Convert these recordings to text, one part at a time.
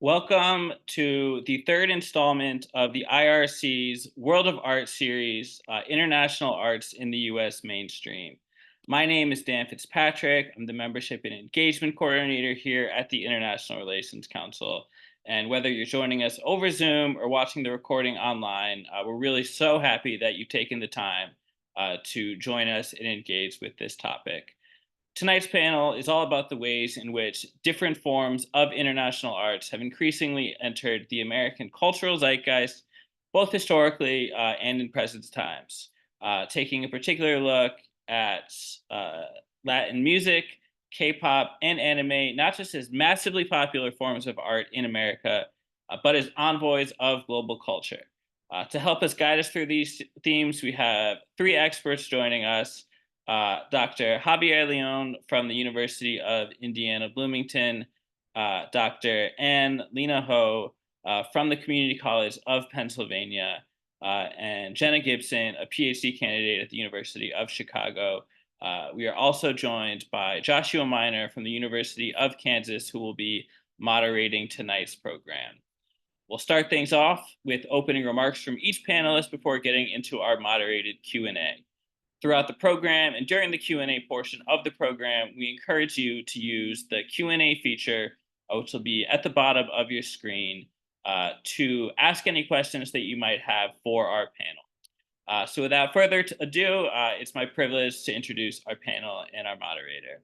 Welcome to the third installment of the IRC's World of Art series, International Arts in the U.S. Mainstream. My name is Dan Fitzpatrick. I'm the Membership and Engagement Coordinator here at the International Relations Council. And whether you're joining us over Zoom or watching the recording online, we're really so happy that you've taken the time to join us and engage with this topic. Tonight's panel is all about the ways in which different forms of international arts have increasingly entered the American cultural zeitgeist, both historically and in present times. Taking a particular look at Latin music, K-pop, and anime, not just as massively popular forms of art in America, but as envoys of global culture. To help us guide us through these themes, we have three experts joining us. Dr. Javier Leon from the University of Indiana Bloomington, Dr. Lena Ho from the Community College of Pennsylvania, and Jenna Gibson, a PhD candidate at the University of Chicago. We are also joined by Joshua Miner from the University of Kansas, who will be moderating tonight's program. We'll start things off with opening remarks from each panelist before getting into our moderated Q&A. Throughout the program and during the Q&A portion of the program, we encourage you to use the Q&A feature, which will be at the bottom of your screen, to ask any questions that you might have for our panel. So without further ado, it's my privilege to introduce our panel and our moderator.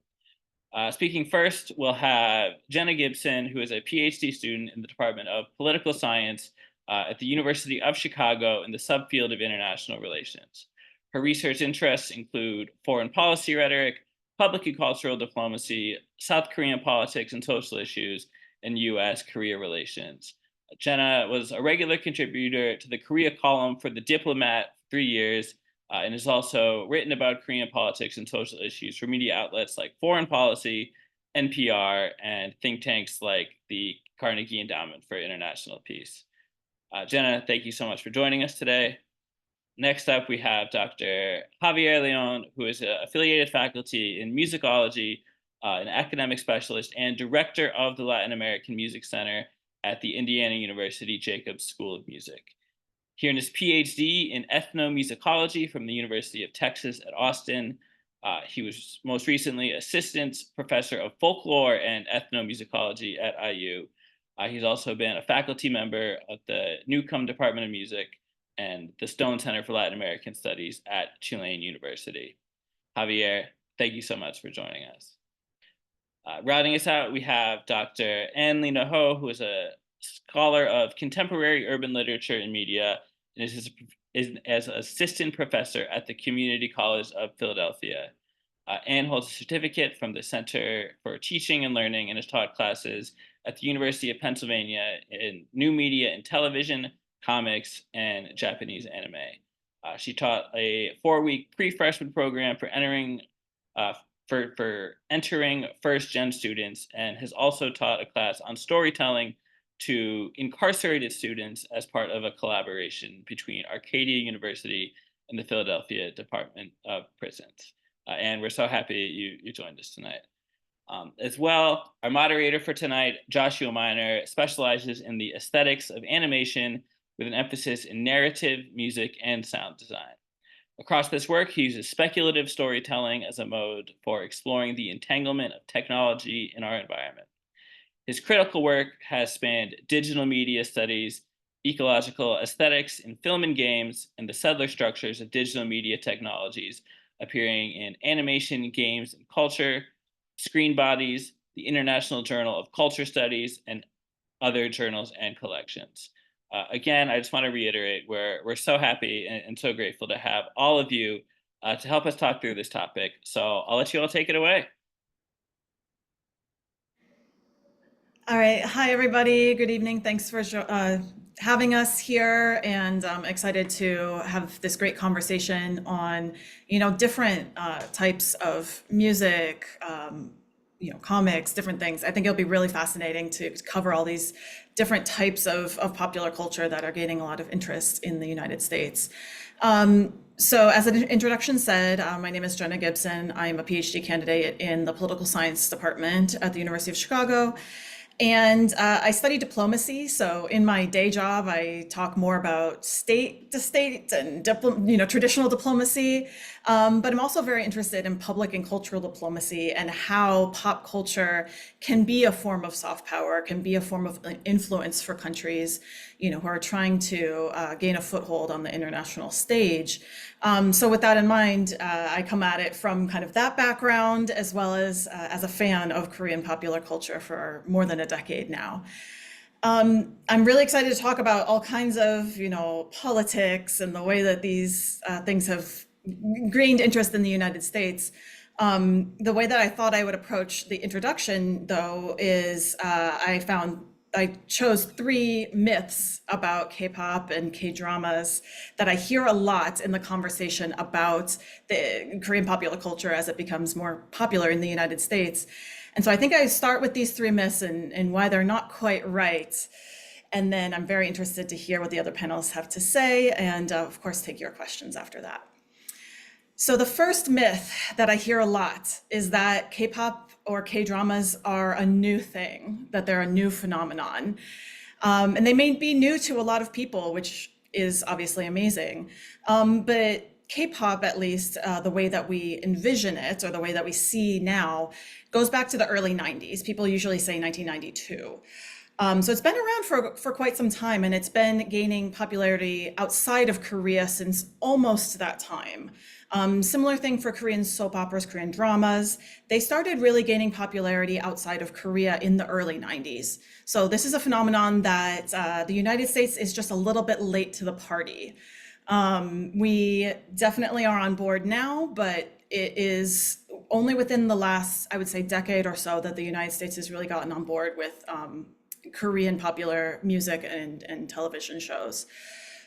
Speaking first, we'll have Jenna Gibson, who is a PhD student in the Department of Political Science at the University of Chicago in the subfield of international relations. Her research interests include foreign policy rhetoric, public and cultural diplomacy, South Korean politics and social issues, and US-Korea relations. Jenna was a regular contributor to the Korea column for The Diplomat for 3 years, and has also written about Korean politics and social issues for media outlets like Foreign Policy, NPR, and think tanks like the Carnegie Endowment for International Peace. Jenna, thank you so much for joining us today. Next up, we have Dr. Javier Leon, who is an affiliated faculty in musicology, an academic specialist, and director of the Latin American Music Center at the Indiana University Jacobs School of Music. He earned his PhD in ethnomusicology from the University of Texas at Austin. He was most recently assistant professor of folklore and ethnomusicology at IU. He's also been a faculty member of the Newcomb Department of Music and the Stone Center for Latin American Studies at Tulane University. Javier, thank you so much for joining us. Rounding us out, we have Dr. Lena Ho, who is a scholar of contemporary urban literature and media, and is as assistant professor at the Community College of Philadelphia. Anne holds a certificate from the Center for Teaching and Learning and has taught classes at the University of Pennsylvania in new media and television, comics, and Japanese anime. She taught a 4-week pre-freshman program for entering first-gen students, and has also taught a class on storytelling to incarcerated students as part of a collaboration between Arcadia University and the Philadelphia Department of Prisons. And we're so happy you joined us tonight. As well, our moderator for tonight, Joshua Miner, specializes in the aesthetics of animation with an emphasis in narrative, music, and sound design. Across this work, he uses speculative storytelling as a mode for exploring the entanglement of technology in our environment. His critical work has spanned digital media studies, ecological aesthetics in film and games, and the settler structures of digital media technologies appearing in Animation, Games, and Culture, Screen Bodies, the International Journal of Culture Studies, and other journals and collections. Again, I just want to reiterate, we're so happy and so grateful to have all of you to help us talk through this topic. So I'll let you all take it away. All right. Hi, everybody. Good evening. Thanks for having us here, and I'm excited to have this great conversation on, different types of music, comics, different things. I think it'll be really fascinating to cover all these different types of popular culture that are gaining a lot of interest in the United States. So as an introduction said, my name is Jenna Gibson. I'm a PhD candidate in the political science department at the University of Chicago. And I study diplomacy. So in my day job, I talk more about state to state and traditional diplomacy. But I'm also very interested in public and cultural diplomacy and how pop culture can be a form of soft power, can be a form of influence for countries, who are trying to gain a foothold on the international stage. So with that in mind, I come at it from kind of that background as a fan of Korean popular culture for more than a decade now. I'm really excited to talk about all kinds of, politics and the way that these things have gained interest in the United States. The way that I thought I would approach the introduction, though, is I chose three myths about K-pop and K-dramas that I hear a lot in the conversation about the Korean popular culture as it becomes more popular in the United States. And so I think I start with these three myths and why they're not quite right. And then I'm very interested to hear what the other panelists have to say, and of course, take your questions after that. So the first myth that I hear a lot is that K-pop or K-dramas are a new thing, that they're a new phenomenon. And they may be new to a lot of people, which is obviously amazing. But K-pop, at least the way that we envision it or the way that we see now, goes back to the early 90s. People usually say 1992. So it's been around for quite some time, and it's been gaining popularity outside of Korea since almost that time. Similar thing for Korean soap operas, Korean dramas. They started really gaining popularity outside of Korea in the early 90s. So this is a phenomenon that the United States is just a little bit late to the party. We definitely are on board now, but it is only within the last, I would say, decade or so that the United States has really gotten on board with Korean popular music and television shows.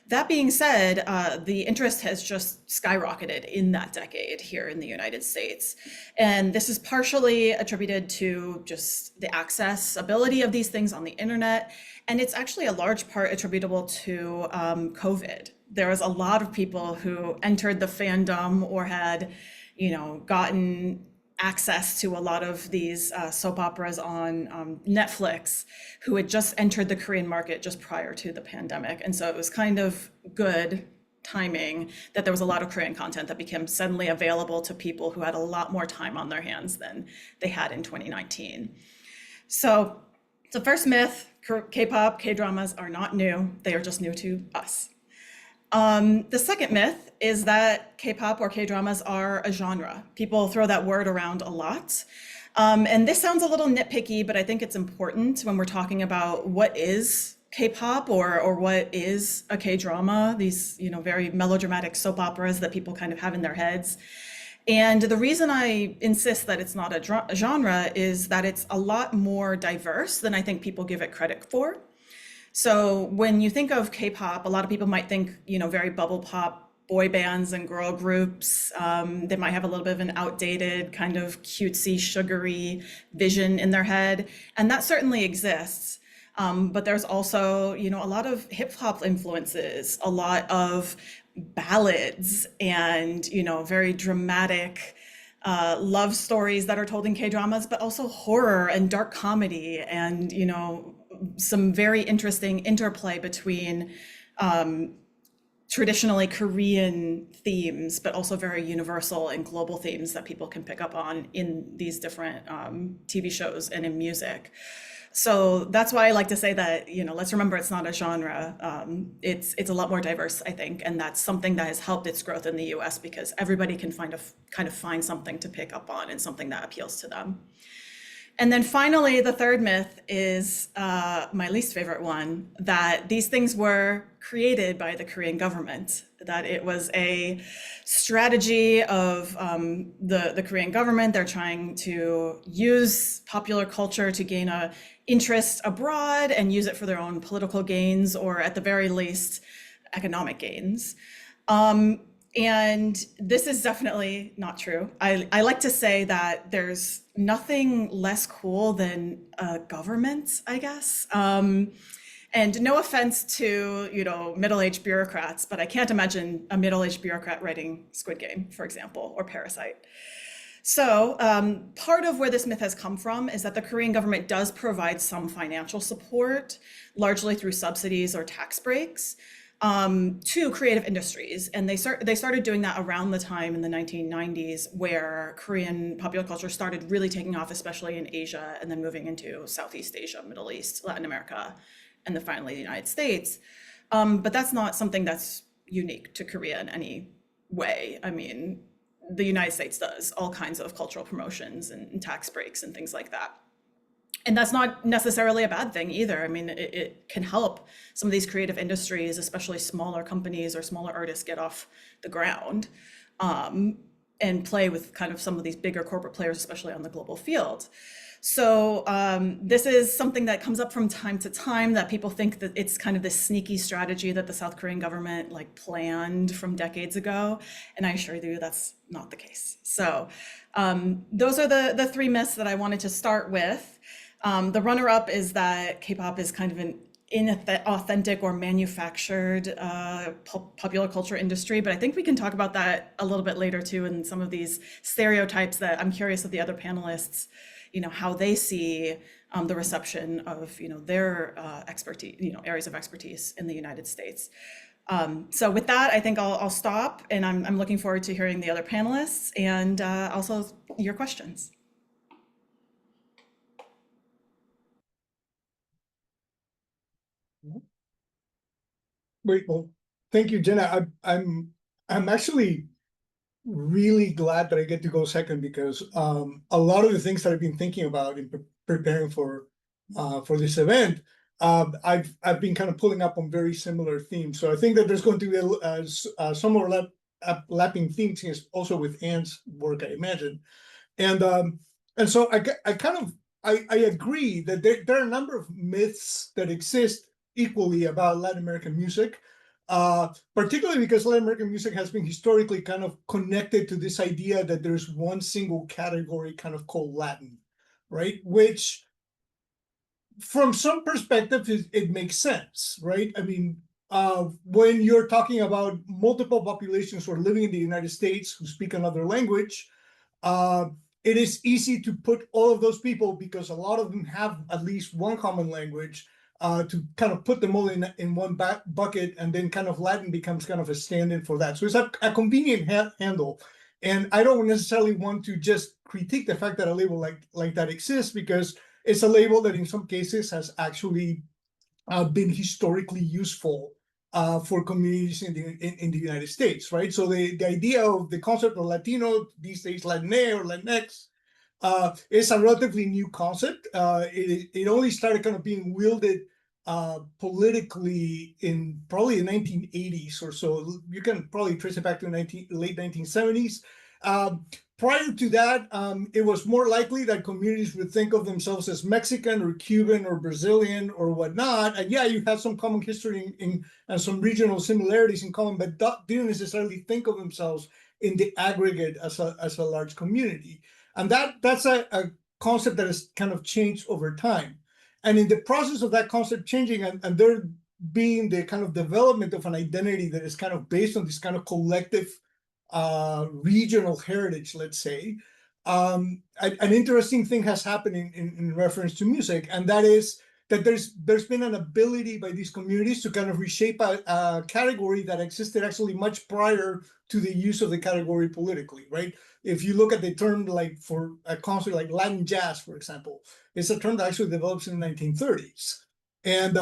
That being said, the interest has just skyrocketed in that decade here in the United States. And this is partially attributed to just the accessibility of these things on the internet. And it's actually a large part attributable to COVID. There was a lot of people who entered the fandom or had, gotten access to a lot of these soap operas on Netflix who had just entered the Korean market just prior to the pandemic. And so it was kind of good timing that there was a lot of Korean content that became suddenly available to people who had a lot more time on their hands than they had in 2019. So the first myth, K-pop, K-dramas are not new. They are just new to us. The second myth is that K-pop or K-dramas are a genre. People throw that word around a lot. And this sounds a little nitpicky, but I think it's important when we're talking about what is K-pop or what is a K-drama, these very melodramatic soap operas that people kind of have in their heads. And the reason I insist that it's not a genre is that it's a lot more diverse than I think people give it credit for. So when you think of K-pop, a lot of people might think, very bubble pop boy bands and girl groups. They might have a little bit of an outdated kind of cutesy, sugary vision in their head. And that certainly exists. But there's also, a lot of hip hop influences, a lot of ballads and, very dramatic love stories that are told in K-dramas, but also horror and dark comedy and, some very interesting interplay between traditionally Korean themes, but also very universal and global themes that people can pick up on in these different TV shows and in music. So that's why I like to say that, let's remember it's not a genre. It's a lot more diverse, I think, and that's something that has helped its growth in the US because everybody can find something to pick up on and something that appeals to them. And then finally, the third myth is my least favorite one, that these things were created by the Korean government, that it was a strategy of the Korean government. They're trying to use popular culture to gain a interest abroad and use it for their own political gains, or at the very least, economic gains. And this is definitely not true. I like to say that there's nothing less cool than a government, I guess. And no offense to, middle-aged bureaucrats, but I can't imagine a middle-aged bureaucrat writing Squid Game, for example, or Parasite. So, part of where this myth has come from is that the Korean government does provide some financial support, largely through subsidies or tax breaks, to creative industries. And they started doing that around the time in the 1990s where Korean popular culture started really taking off, especially in Asia, and then moving into Southeast Asia, Middle East, Latin America, and then finally the United States. But that's not something that's unique to Korea in any way. I mean, the United States does all kinds of cultural promotions and tax breaks and things like that. And that's not necessarily a bad thing either. I mean, it can help some of these creative industries, especially smaller companies or smaller artists, get off the ground, and play with kind of some of these bigger corporate players, especially on the global field. So this is something that comes up from time to time, that people think that it's kind of this sneaky strategy that the South Korean government like planned from decades ago. And I assure you that's not the case. So those are the three myths that I wanted to start with. The runner-up is that K-pop is kind of an inauthentic or manufactured popular culture industry, but I think we can talk about that a little bit later too, and some of these stereotypes that I'm curious of the other panelists, how they see the reception of their expertise, areas of expertise in the United States. So with that, I think I'll stop, and I'm looking forward to hearing the other panelists and also your questions. Great. Well, thank you, Jenna. I'm actually really glad that I get to go second, because a lot of the things that I've been thinking about in preparing for this event, I've been kind of pulling up on very similar themes. So I think that there's going to be some overlapping themes also with Anne's work, I imagine. And so I agree that there are a number of myths that exist equally about Latin American music, particularly because Latin American music has been historically kind of connected to this idea that there's one single category kind of called Latin, right? Which, from some perspectives, it makes sense, right? I mean, when you're talking about multiple populations who are living in the United States who speak another language, it is easy to put all of those people, because a lot of them have at least one common language, to kind of put them all in one bucket, and then kind of Latin becomes kind of a stand-in for that. So it's a convenient handle. And I don't necessarily want to just critique the fact that a label like that exists, because it's a label that in some cases has actually been historically useful for communities in the United States, right? So the idea of the concept of Latino, these days Latinx or Latinx, is a relatively new concept. It only started kind of being wielded politically in probably the 1980s or so. You can probably trace it back to the late 1970s. Prior to that, it was more likely that communities would think of themselves as Mexican or Cuban or Brazilian or whatnot. And yeah, you have some common history and some regional similarities in common, but didn't necessarily think of themselves in the aggregate as a large community. And that's a concept that has kind of changed over time. And in the process of that concept changing, and there being the kind of development of an identity that is kind of based on this kind of collective regional heritage, let's say, an interesting thing has happened in reference to music, and that is that there's been an ability by these communities to kind of reshape a category that existed actually much prior to the use of the category politically, right? If you look at the term, like for a concept like Latin jazz, for example, it's a term that actually develops in the 1930s, and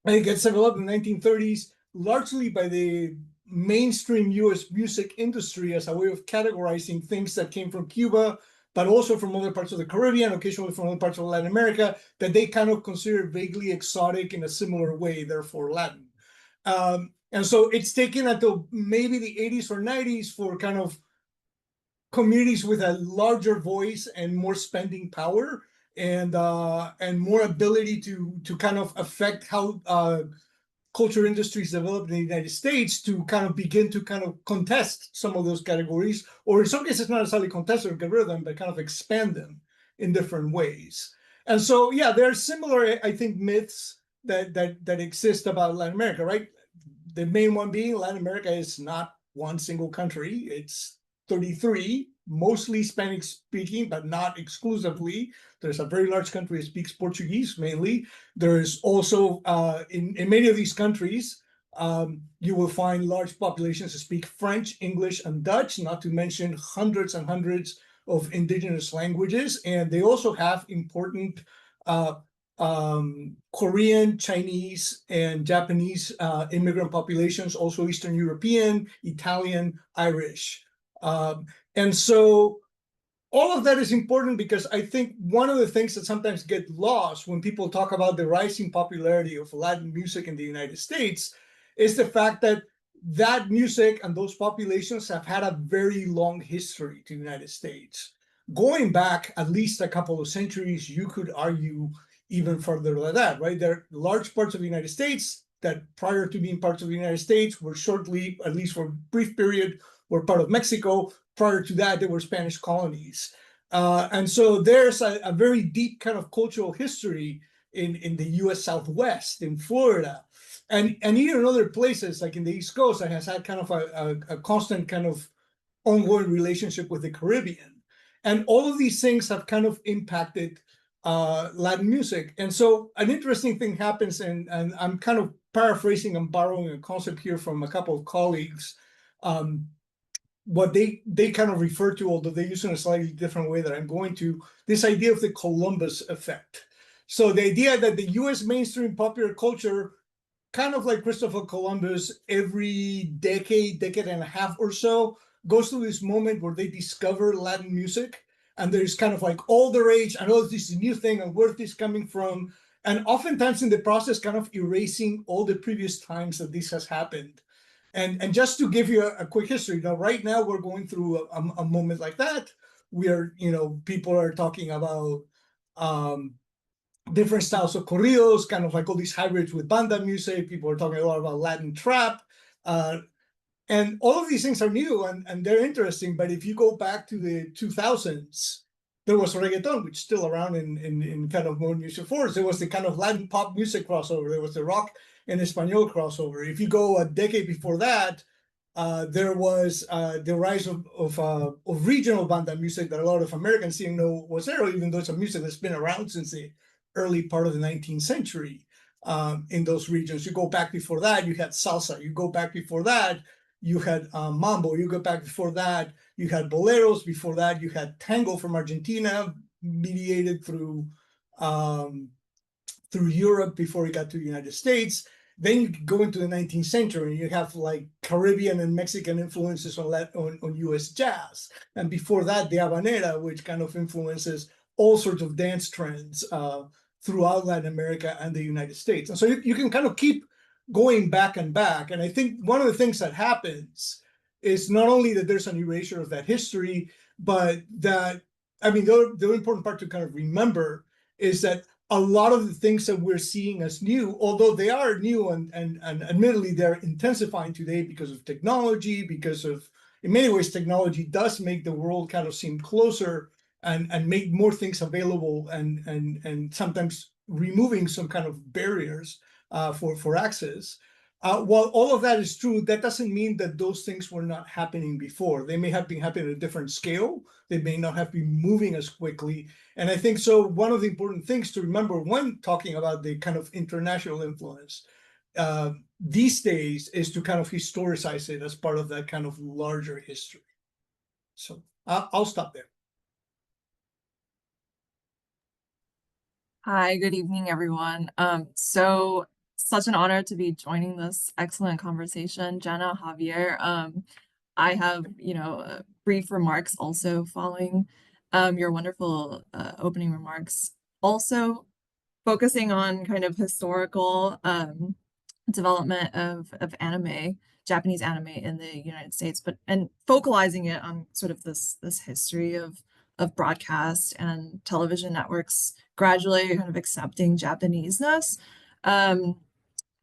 it gets developed in the 1930s largely by the mainstream US music industry as a way of categorizing things that came from Cuba, but also from other parts of the Caribbean, occasionally from other parts of Latin America, that they kind of consider vaguely exotic in a similar way, therefore Latin. And so it's taken until maybe the 80s or 90s for kind of communities with a larger voice and more spending power and more ability to kind of affect how culture industries developed in the United States to kind of begin to kind of contest some of those categories, or in some cases not necessarily contest or get rid of them, but kind of expand them in different ways. And so, yeah, there are similar, I think, myths that exist about Latin America, right? The main one being Latin America is not one single country; it's 33. mostly Spanish speaking, but not exclusively. There's a very large country that speaks Portuguese mainly. There's also, in many of these countries, you will find large populations that speak French, English, and Dutch, not to mention hundreds and hundreds of indigenous languages. And they also have important Korean, Chinese, and Japanese immigrant populations, also Eastern European, Italian, Irish. And so all of that is important because I think one of the things that sometimes get lost when people talk about the rising popularity of Latin music in the United States is the fact that that music and those populations have had a very long history to the United States. Going back at least a couple of centuries, you could argue even further than that, right? There are large parts of the United States that prior to being parts of the United States were shortly, at least for a brief period, were part of Mexico. Prior to that, there were Spanish colonies. And so there's a very deep kind of cultural history in the US Southwest, in Florida, and even in other places like in the East Coast that has had kind of a constant kind of ongoing relationship with the Caribbean. And all of these things have kind of impacted Latin music. And so an interesting thing happens, and I'm kind of paraphrasing and borrowing a concept here from a couple of colleagues. What they kind of refer to, although they use it in a slightly different way that I'm going to, this idea of the Columbus effect. So the idea that the US mainstream popular culture, kind of like Christopher Columbus, every decade and a half or so, goes through this moment where they discover Latin music. And there's kind of like all the rage, and oh, this is a new thing, and where is this coming from? And oftentimes in the process, kind of erasing all the previous times that this has happened. And just to give you a quick history, right now we're going through a moment like that. We are, people are talking about different styles of corridos, kind of like all these hybrids with banda music. People are talking a lot about Latin trap. And all of these things are new and they're interesting. But if you go back to the 2000s, there was reggaeton, which is still around in kind of more music forms. There was the kind of Latin pop music crossover. There was the rock and Espanol crossover. If you go a decade before that, there was the rise of regional banda music that a lot of Americans didn't know was there, even though it's a music that's been around since the early part of the 19th century in those regions. You go back before that, you had salsa. You go back before that, you had mambo. You go back before that, you had boleros. Before that, you had tango from Argentina, mediated through Europe before it got to the United States. Then you go into the 19th century and you have like Caribbean and Mexican influences on US jazz. And before that, the habanera, which kind of influences all sorts of dance trends throughout Latin America and the United States. And so you can kind of keep going back and back. And I think one of the things that happens is not only that there's an erasure of that history, but that, I mean, the important part to kind of remember is that a lot of the things that we're seeing as new, although they are new and admittedly they're intensifying today because of technology, because of, in many ways, technology does make the world kind of seem closer and make more things available and sometimes removing some kind of barriers for access. While all of that is true, that doesn't mean that those things were not happening before. They may have been happening at a different scale. They may not have been moving as quickly. And I think so one of the important things to remember when talking about the kind of international influence these days is to kind of historicize it as part of that kind of larger history. So I'll stop there. Hi, good evening, everyone. So such an honor to be joining this excellent conversation, Jenna, Javier. I have, brief remarks also following your wonderful opening remarks. Also focusing on kind of historical development of anime, Japanese anime in the United States, and focalizing it on sort of this history of broadcast and television networks gradually kind of accepting Japaneseness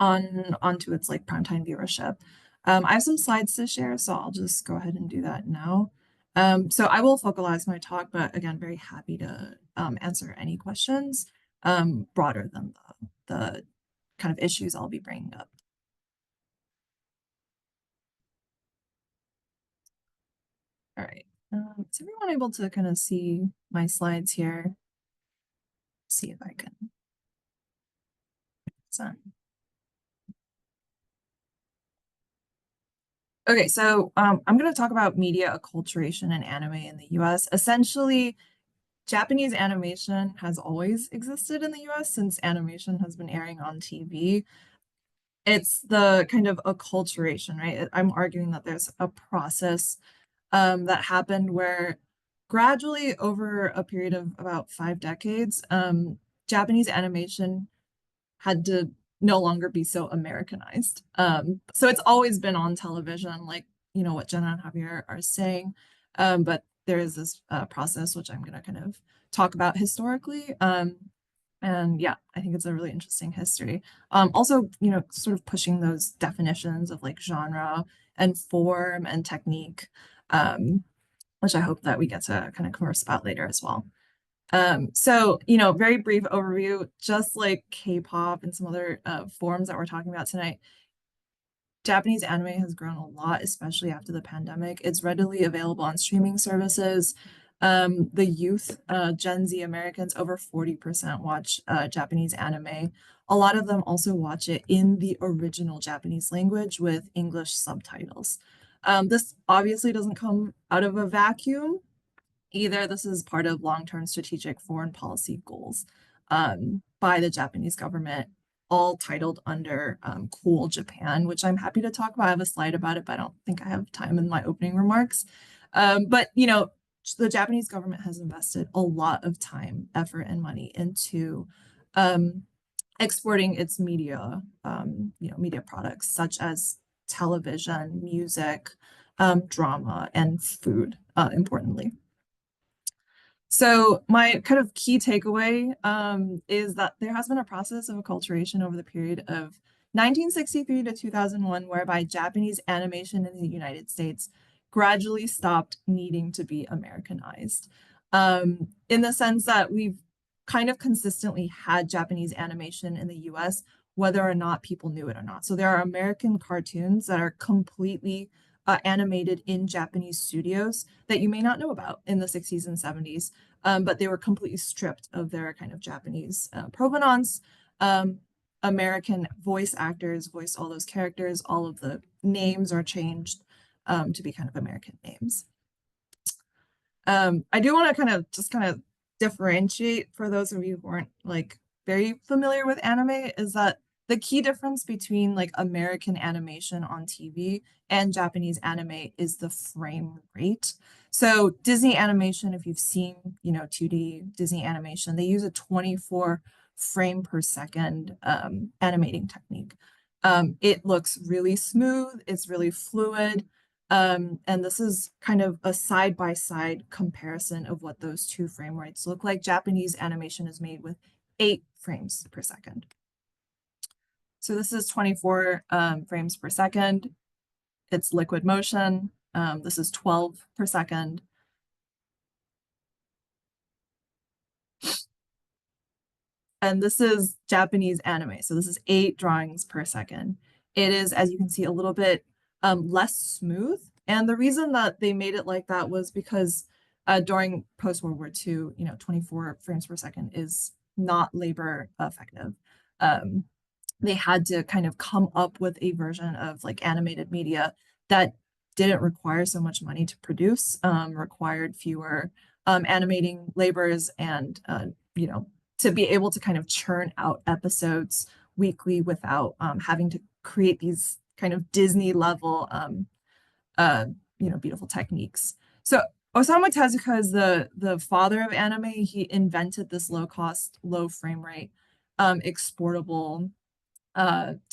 onto its like primetime viewership. I have some slides to share, so I'll just go ahead and do that now. So I will focalize my talk, but again, very happy to answer any questions broader than the kind of issues I'll be bringing up. All right. Is everyone able to kind of see my slides here? See if I can. Okay, so I'm going to talk about media acculturation and anime in the US. Essentially, Japanese animation has always existed in the US since animation has been airing on TV. It's the kind of acculturation, right? I'm arguing that there's a process that happened where gradually over a period of about 5 decades, Japanese animation had to no longer be so Americanized. So it's always been on television, like, you know, what Jenna and Javier are saying. But there is this process, which I'm going to kind of talk about historically. And yeah, I think it's a really interesting history. Also, you know, sort of pushing those definitions of like genre and form and technique, which I hope that we get to kind of converse about later as well. So, you know, very brief overview, just like K-pop and some other forms that we're talking about tonight, Japanese anime has grown a lot, especially after the pandemic. It's readily available on streaming services. The youth, Gen Z Americans, over 40% watch Japanese anime. A lot of them also watch it in the original Japanese language with English subtitles. This obviously doesn't come out of a vacuum either. This is part of long-term strategic foreign policy goals by the Japanese government, all titled under Cool Japan, which I'm happy to talk about. I have a slide about it, but I don't think I have time in my opening remarks. But, you know, the Japanese government has invested a lot of time, effort, and money into exporting its media, you know, media products such as television, music, drama, and food, importantly. So my kind of key takeaway is that there has been a process of acculturation over the period of 1963 to 2001, whereby Japanese animation in the United States gradually stopped needing to be Americanized. In the sense that we've kind of consistently had Japanese animation in the US, whether or not people knew it or not. So there are American cartoons that are completely animated in Japanese studios that you may not know about in the 60s and 70s, but they were completely stripped of their kind of Japanese provenance. American voice actors voice all those characters. All of the names are changed to be kind of American names. I do want to kind of differentiate for those of you who aren't like very familiar with anime is that the key difference between like American animation on TV and Japanese anime is the frame rate. So Disney animation, if you've seen, you know, 2D Disney animation, they use a 24 frame per second animating technique. It looks really smooth, it's really fluid. And this is kind of a side-by-side comparison of what those two frame rates look like. Japanese animation is made with 8 frames per second. So this is 24 frames per second. It's liquid motion. This is 12 per second. And this is Japanese anime. So this is 8 drawings per second. It is, as you can see, a little bit less smooth. And the reason that they made it like that was because during post-World War II, you know, 24 frames per second is not labor effective. They had to kind of come up with a version of like animated media that didn't require so much money to produce, required fewer animating labors, and you know, to be able to kind of churn out episodes weekly without having to create these kind of Disney level, you know, beautiful techniques. So Osamu Tezuka is the father of anime. He invented this low cost, low frame rate, exportable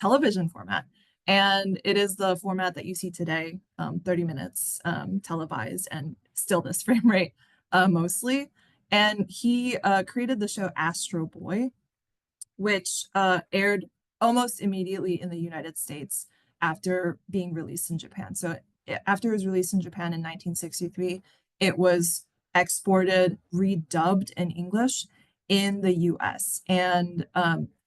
television format. And it is the format that you see today, 30 minutes televised and still this frame rate mostly. And he created the show Astro Boy, which aired almost immediately in the United States after being released in Japan. So after it was released in Japan in 1963, it was exported, redubbed in English in the US. And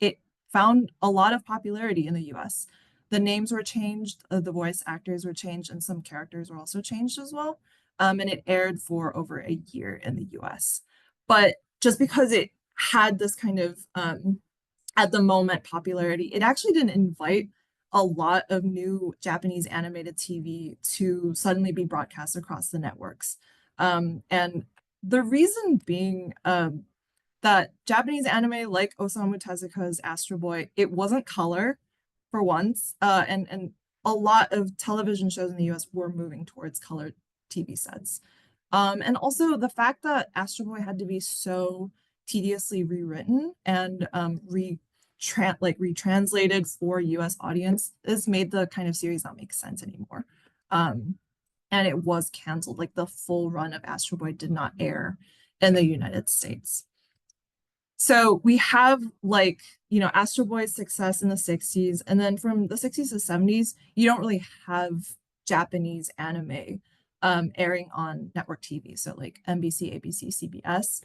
it found a lot of popularity in the US. The names were changed, the voice actors were changed, and some characters were also changed as well. and it aired for over a year in the US. But just because it had this kind of at the moment popularity, it actually didn't invite a lot of new Japanese animated TV to suddenly be broadcast across the networks. And the reason being that Japanese anime, like Osamu Tezuka's Astro Boy, it wasn't color for once, and a lot of television shows in the US were moving towards colored TV sets. And also the fact that Astro Boy had to be so tediously rewritten and retranslated for US audience has made the kind of series not make sense anymore. And it was canceled. Like the full run of Astro Boy did not air in the United States. So we have Astro Boy's success in the 60s, and then from the 60s to 70s, you don't really have Japanese anime airing on network TV, so like NBC, ABC, CBS.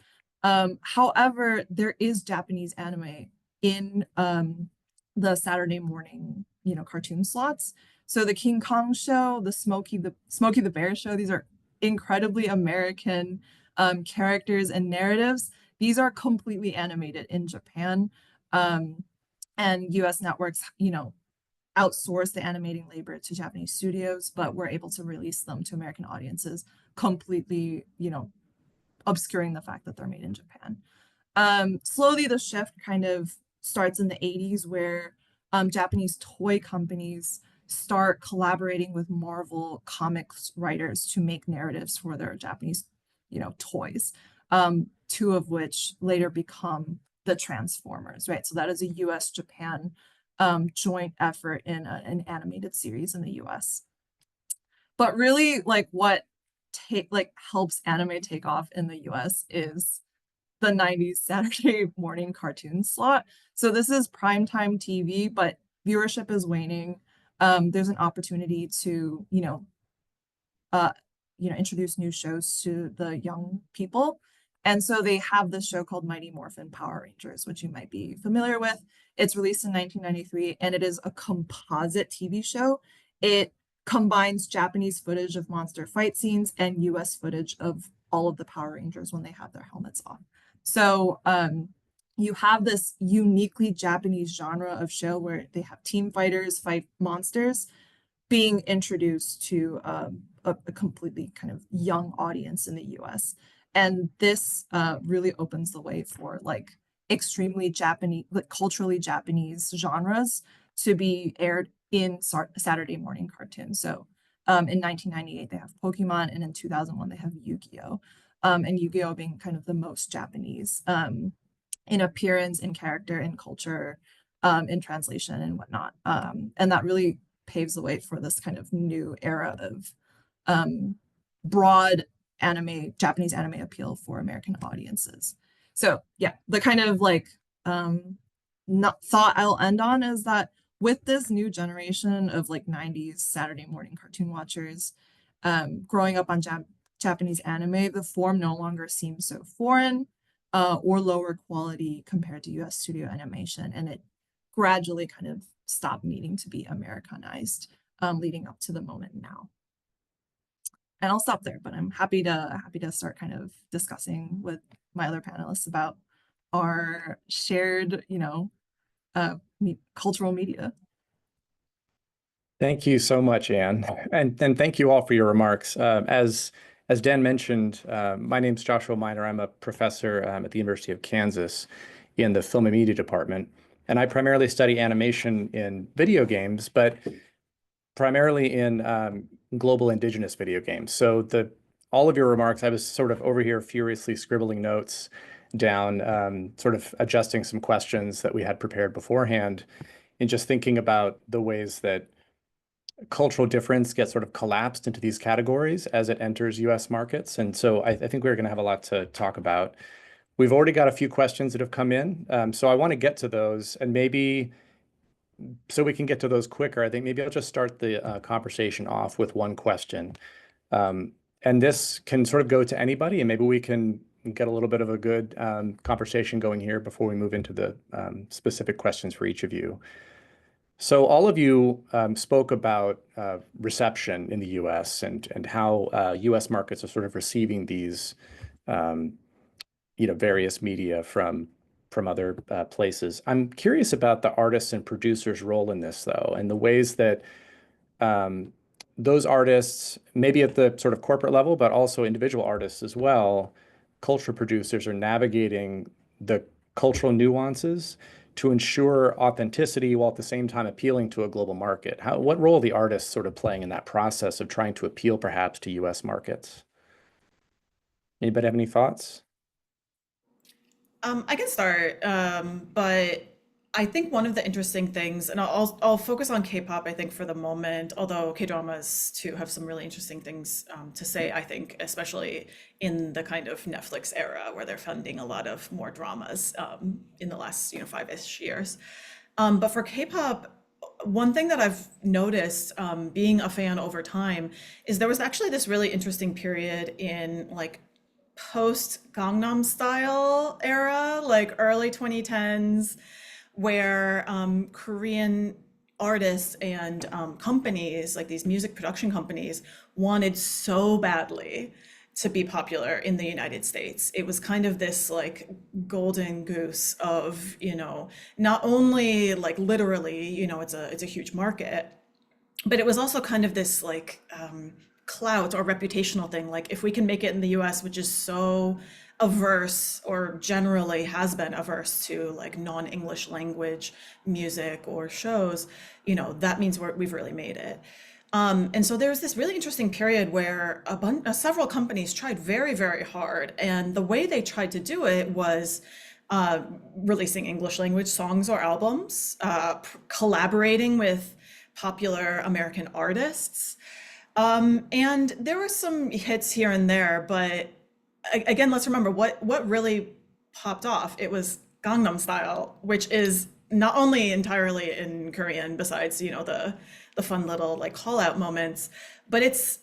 However, there is Japanese anime in the Saturday morning, cartoon slots. So the King Kong show, the Smokey the Bear show, these are incredibly American characters and narratives. These are completely animated in Japan, and US networks, outsource the animating labor to Japanese studios, but we're able to release them to American audiences, completely, obscuring the fact that they're made in Japan. Slowly, the shift kind of starts in the 80s, where Japanese toy companies start collaborating with Marvel comics writers to make narratives for their Japanese, toys. Two of which later become the Transformers, right? So that is a US-Japan joint effort in an animated series in the US. But really, what helps anime take off in the US is the 90s Saturday morning cartoon slot. So this is primetime TV, but viewership is waning. There's an opportunity to, introduce new shows to the young people. And so they have this show called Mighty Morphin Power Rangers, which you might be familiar with. It's released in 1993, and it is a composite TV show. It combines Japanese footage of monster fight scenes and US footage of all of the Power Rangers when they have their helmets off. So you have this uniquely Japanese genre of show where they have team fighters fight monsters being introduced to a completely kind of young audience in the US. And this really opens the way for extremely Japanese, culturally Japanese genres to be aired in Saturday morning cartoons. So in 1998, they have Pokemon, and in 2001, they have Yu-Gi-Oh! And Yu-Gi-Oh! Being kind of the most Japanese in appearance, in character, in culture, in translation and whatnot. And that really paves the way for this kind of new era of broad Japanese anime appeal for American audiences. So yeah, the kind of not thought I'll end on is that with this new generation of 90s Saturday morning cartoon watchers, growing up on Japanese anime, the form no longer seems so foreign or lower quality compared to US studio animation, and it gradually kind of stopped needing to be Americanized, leading up to the moment now. And I'll stop there, but I'm happy to start kind of discussing with my other panelists about our shared, cultural media. Thank you so much, Anne, and thank you all for your remarks. As Dan mentioned, my name's Joshua Miner. I'm a professor at the University of Kansas in the Film and Media Department, and I primarily study animation in video games, but primarily in global indigenous video games. So all of your remarks, I was sort of over here furiously scribbling notes down, sort of adjusting some questions that we had prepared beforehand, and just thinking about the ways that cultural difference gets sort of collapsed into these categories as it enters US markets. And so I think we're going to have a lot to talk about. We've already got a few questions that have come in. So I want to get to those, and maybe so we can get to those quicker, I think maybe I'll just start the conversation off with one question. And this can sort of go to anybody, and maybe we can get a little bit of a good conversation going here before we move into the specific questions for each of you. So all of you spoke about reception in the U.S. and how U.S. markets are sort of receiving these, um, various media from other places. I'm curious about the artists and producers' role in this, though, and the ways that um, those artists, maybe at the sort of corporate level, but also individual artists as well, culture producers are navigating the cultural nuances to ensure authenticity while at the same time appealing to a global market. What role are the artists sort of playing in that process of trying to appeal perhaps to US markets? Anybody have any thoughts? I can start, but I think one of the interesting things, and I'll focus on K-pop, I think, for the moment, although K-dramas too have some really interesting things to say, I think, especially in the kind of Netflix era where they're funding a lot of more dramas in the last, 5-ish years. But for K-pop, one thing that I've noticed being a fan over time is there was actually this really interesting period in like post Gangnam Style era, like early 2010s, where Korean artists and companies, like these music production companies, wanted so badly to be popular in the United States. It was kind of this like golden goose of, not only like literally, it's a huge market, but it was also kind of this like clout or reputational thing. Like if we can make it in the US, which is so averse or generally has been averse to like non-English language music or shows, that means we've really made it. And so there was this really interesting period where several companies tried very, very hard. And the way they tried to do it was releasing English language songs or albums, collaborating with popular American artists. And there were some hits here and there, but again, let's remember what really popped off. It was Gangnam Style, which is not only entirely in Korean, besides the fun little like call out moments, but it's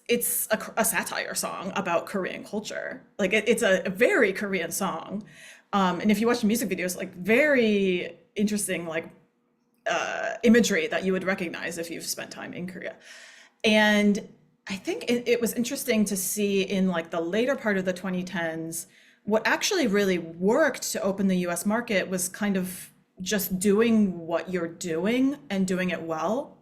a satire song about Korean culture. Like it's a very Korean song, and if you watch the music videos, like very interesting like imagery that you would recognize if you've spent time in Korea. And I think it was interesting to see in like the later part of the 2010s, what actually really worked to open the US market was kind of just doing what you're doing and doing it well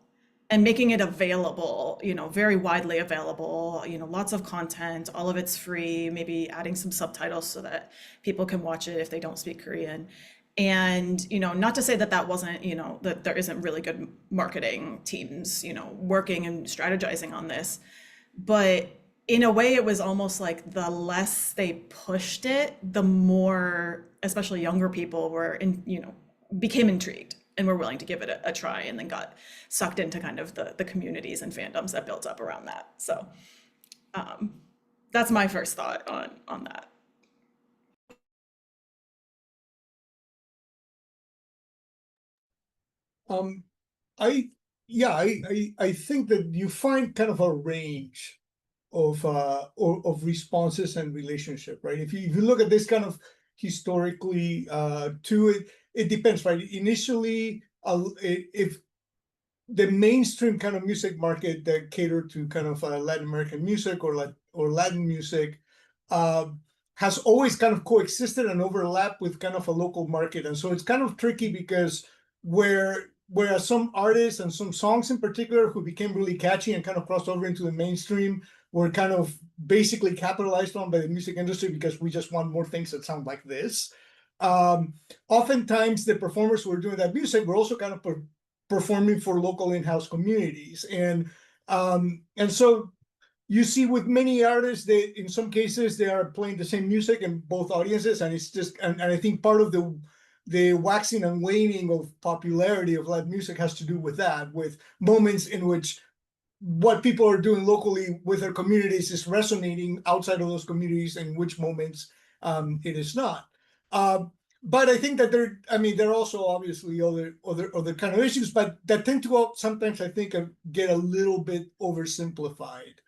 and making it available, very widely available, lots of content, all of it's free, maybe adding some subtitles so that people can watch it if they don't speak Korean. And, not to say that that wasn't, that there isn't really good marketing teams, working and strategizing on this, but in a way it was almost like the less they pushed it, the more, especially younger people became intrigued and were willing to give it a try, and then got sucked into kind of the communities and fandoms that built up around that. So that's my first thought on that. Um, I yeah, I think that you find kind of a range of responses and relationship, right? If you look at this kind of historically to it depends, right? Initially, if the mainstream kind of music market that catered to kind of Latin American music or Latin music uh, has always kind of coexisted and overlapped with kind of a local market, and so it's kind of tricky because whereas some artists and some songs in particular who became really catchy and kind of crossed over into the mainstream were kind of basically capitalized on by the music industry because we just want more things that sound like this. Oftentimes the performers who were doing that music were also kind of performing for local in-house communities, and so you see with many artists, they in some cases they are playing the same music in both audiences, and it's just and I think part of the waxing and waning of popularity of Latin music has to do with that, with moments in which what people are doing locally with their communities is resonating outside of those communities, and which moments it is not. Uh, but I think that there are also obviously other kind of issues, but that tend to sometimes I think get a little bit oversimplified.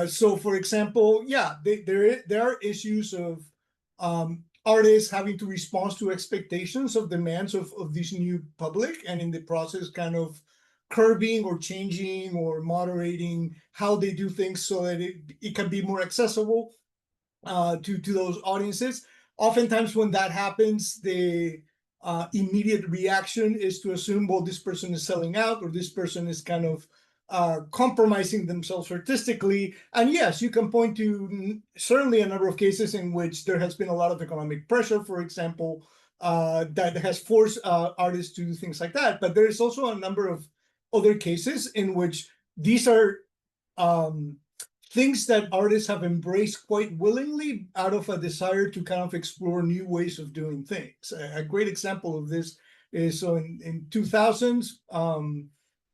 So for example, yeah, there are issues of artists having to respond to expectations of demands of this new public, and in the process kind of curbing or changing or moderating how they do things so that it can be more accessible to those audiences. Oftentimes when that happens, the immediate reaction is to assume, well, this person is selling out, or this person is kind of compromising themselves artistically. And yes, you can point to certainly a number of cases in which there has been a lot of economic pressure, for example, that has forced artists to do things like that. But there is also a number of other cases in which these are things that artists have embraced quite willingly out of a desire to kind of explore new ways of doing things. A great example of this is so in 2000s,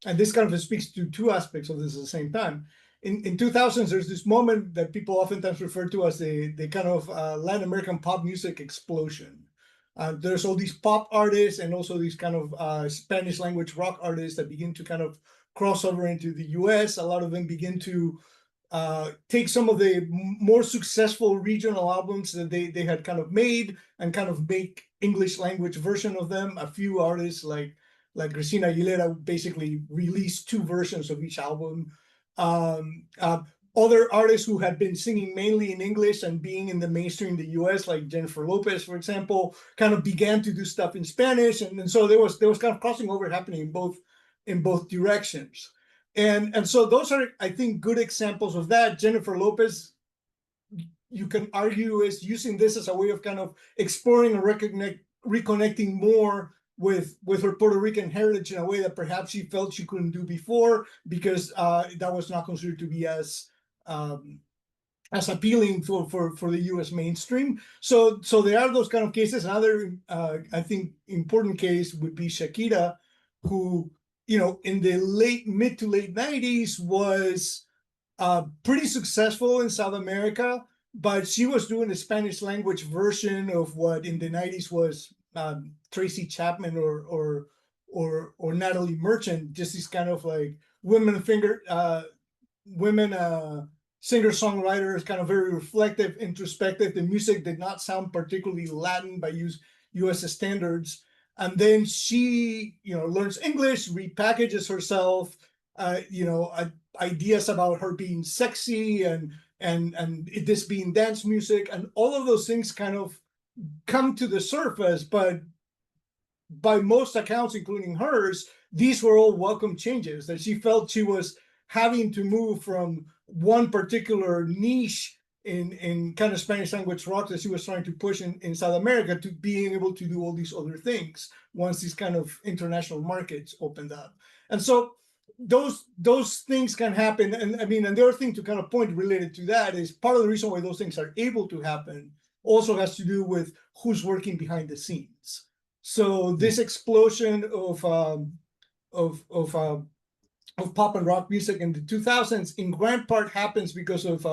and this kind of speaks to two aspects of this at the same time. In 2000s, there's this moment that people oftentimes refer to as the kind of Latin American pop music explosion. There's all these pop artists and also these kind of Spanish language rock artists that begin to kind of cross over into the US. A lot of them begin to take some of the more successful regional albums that they had kind of made and kind of make English language version of them. A few artists like Christina Aguilera basically released two versions of each album. Other artists who had been singing mainly in English and being in the mainstream in the US, like Jennifer Lopez, for example, kind of began to do stuff in Spanish. And so there was kind of crossing over happening in both directions. And so those are, I think, good examples of that. Jennifer Lopez, you can argue, is using this as a way of kind of exploring and reconnecting more with her Puerto Rican heritage in a way that perhaps she felt she couldn't do before, because that was not considered to be as appealing for the U.S. mainstream. So there are those kind of cases. Another, I think, important case would be Shakira, who, in the mid to late 90s was pretty successful in South America, but she was doing a Spanish language version of what in the 90s was Tracy Chapman or Natalie Merchant, just these kind of like women singer-songwriters, kind of very reflective, introspective. The music did not sound particularly Latin by US standards. And then she, learns English, repackages herself, ideas about her being sexy and this being dance music, and all of those things kind of come to the surface. But by most accounts, including hers, these were all welcome changes, that she felt she was having to move from one particular niche in kind of Spanish language rock that she was trying to push in South America to being able to do all these other things once these kind of international markets opened up. And so those things can happen. And I mean, and the other thing to kind of point related to that is part of the reason why those things are able to happen also has to do with who's working behind the scenes. So this explosion of pop and rock music in the 2000s in grand part happens because of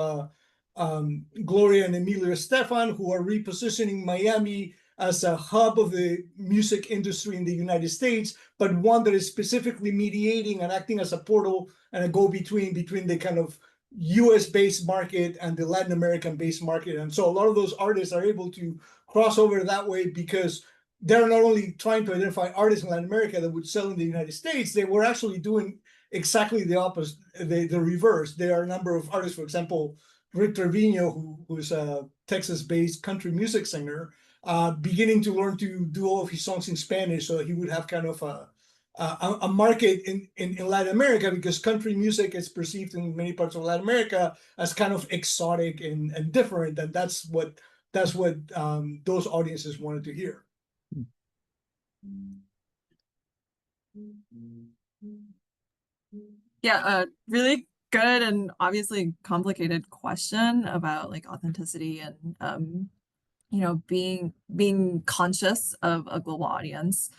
Gloria and Emilio Estefan, who are repositioning Miami as a hub of the music industry in the United States, but one that is specifically mediating and acting as a portal and a go-between between the kind of US-based market and the Latin American-based market. And so a lot of those artists are able to cross over that way because they're not only trying to identify artists in Latin America that would sell in the United States, they were actually doing exactly the opposite, the reverse. There are a number of artists, for example, Rick Trevino, who's a Texas-based country music singer, beginning to learn to do all of his songs in Spanish, so he would have kind of a market in Latin America, because country music is perceived in many parts of Latin America as kind of exotic and different, and that's what those audiences wanted to hear. Yeah, really good and obviously complicated question about like authenticity and being conscious of a global audience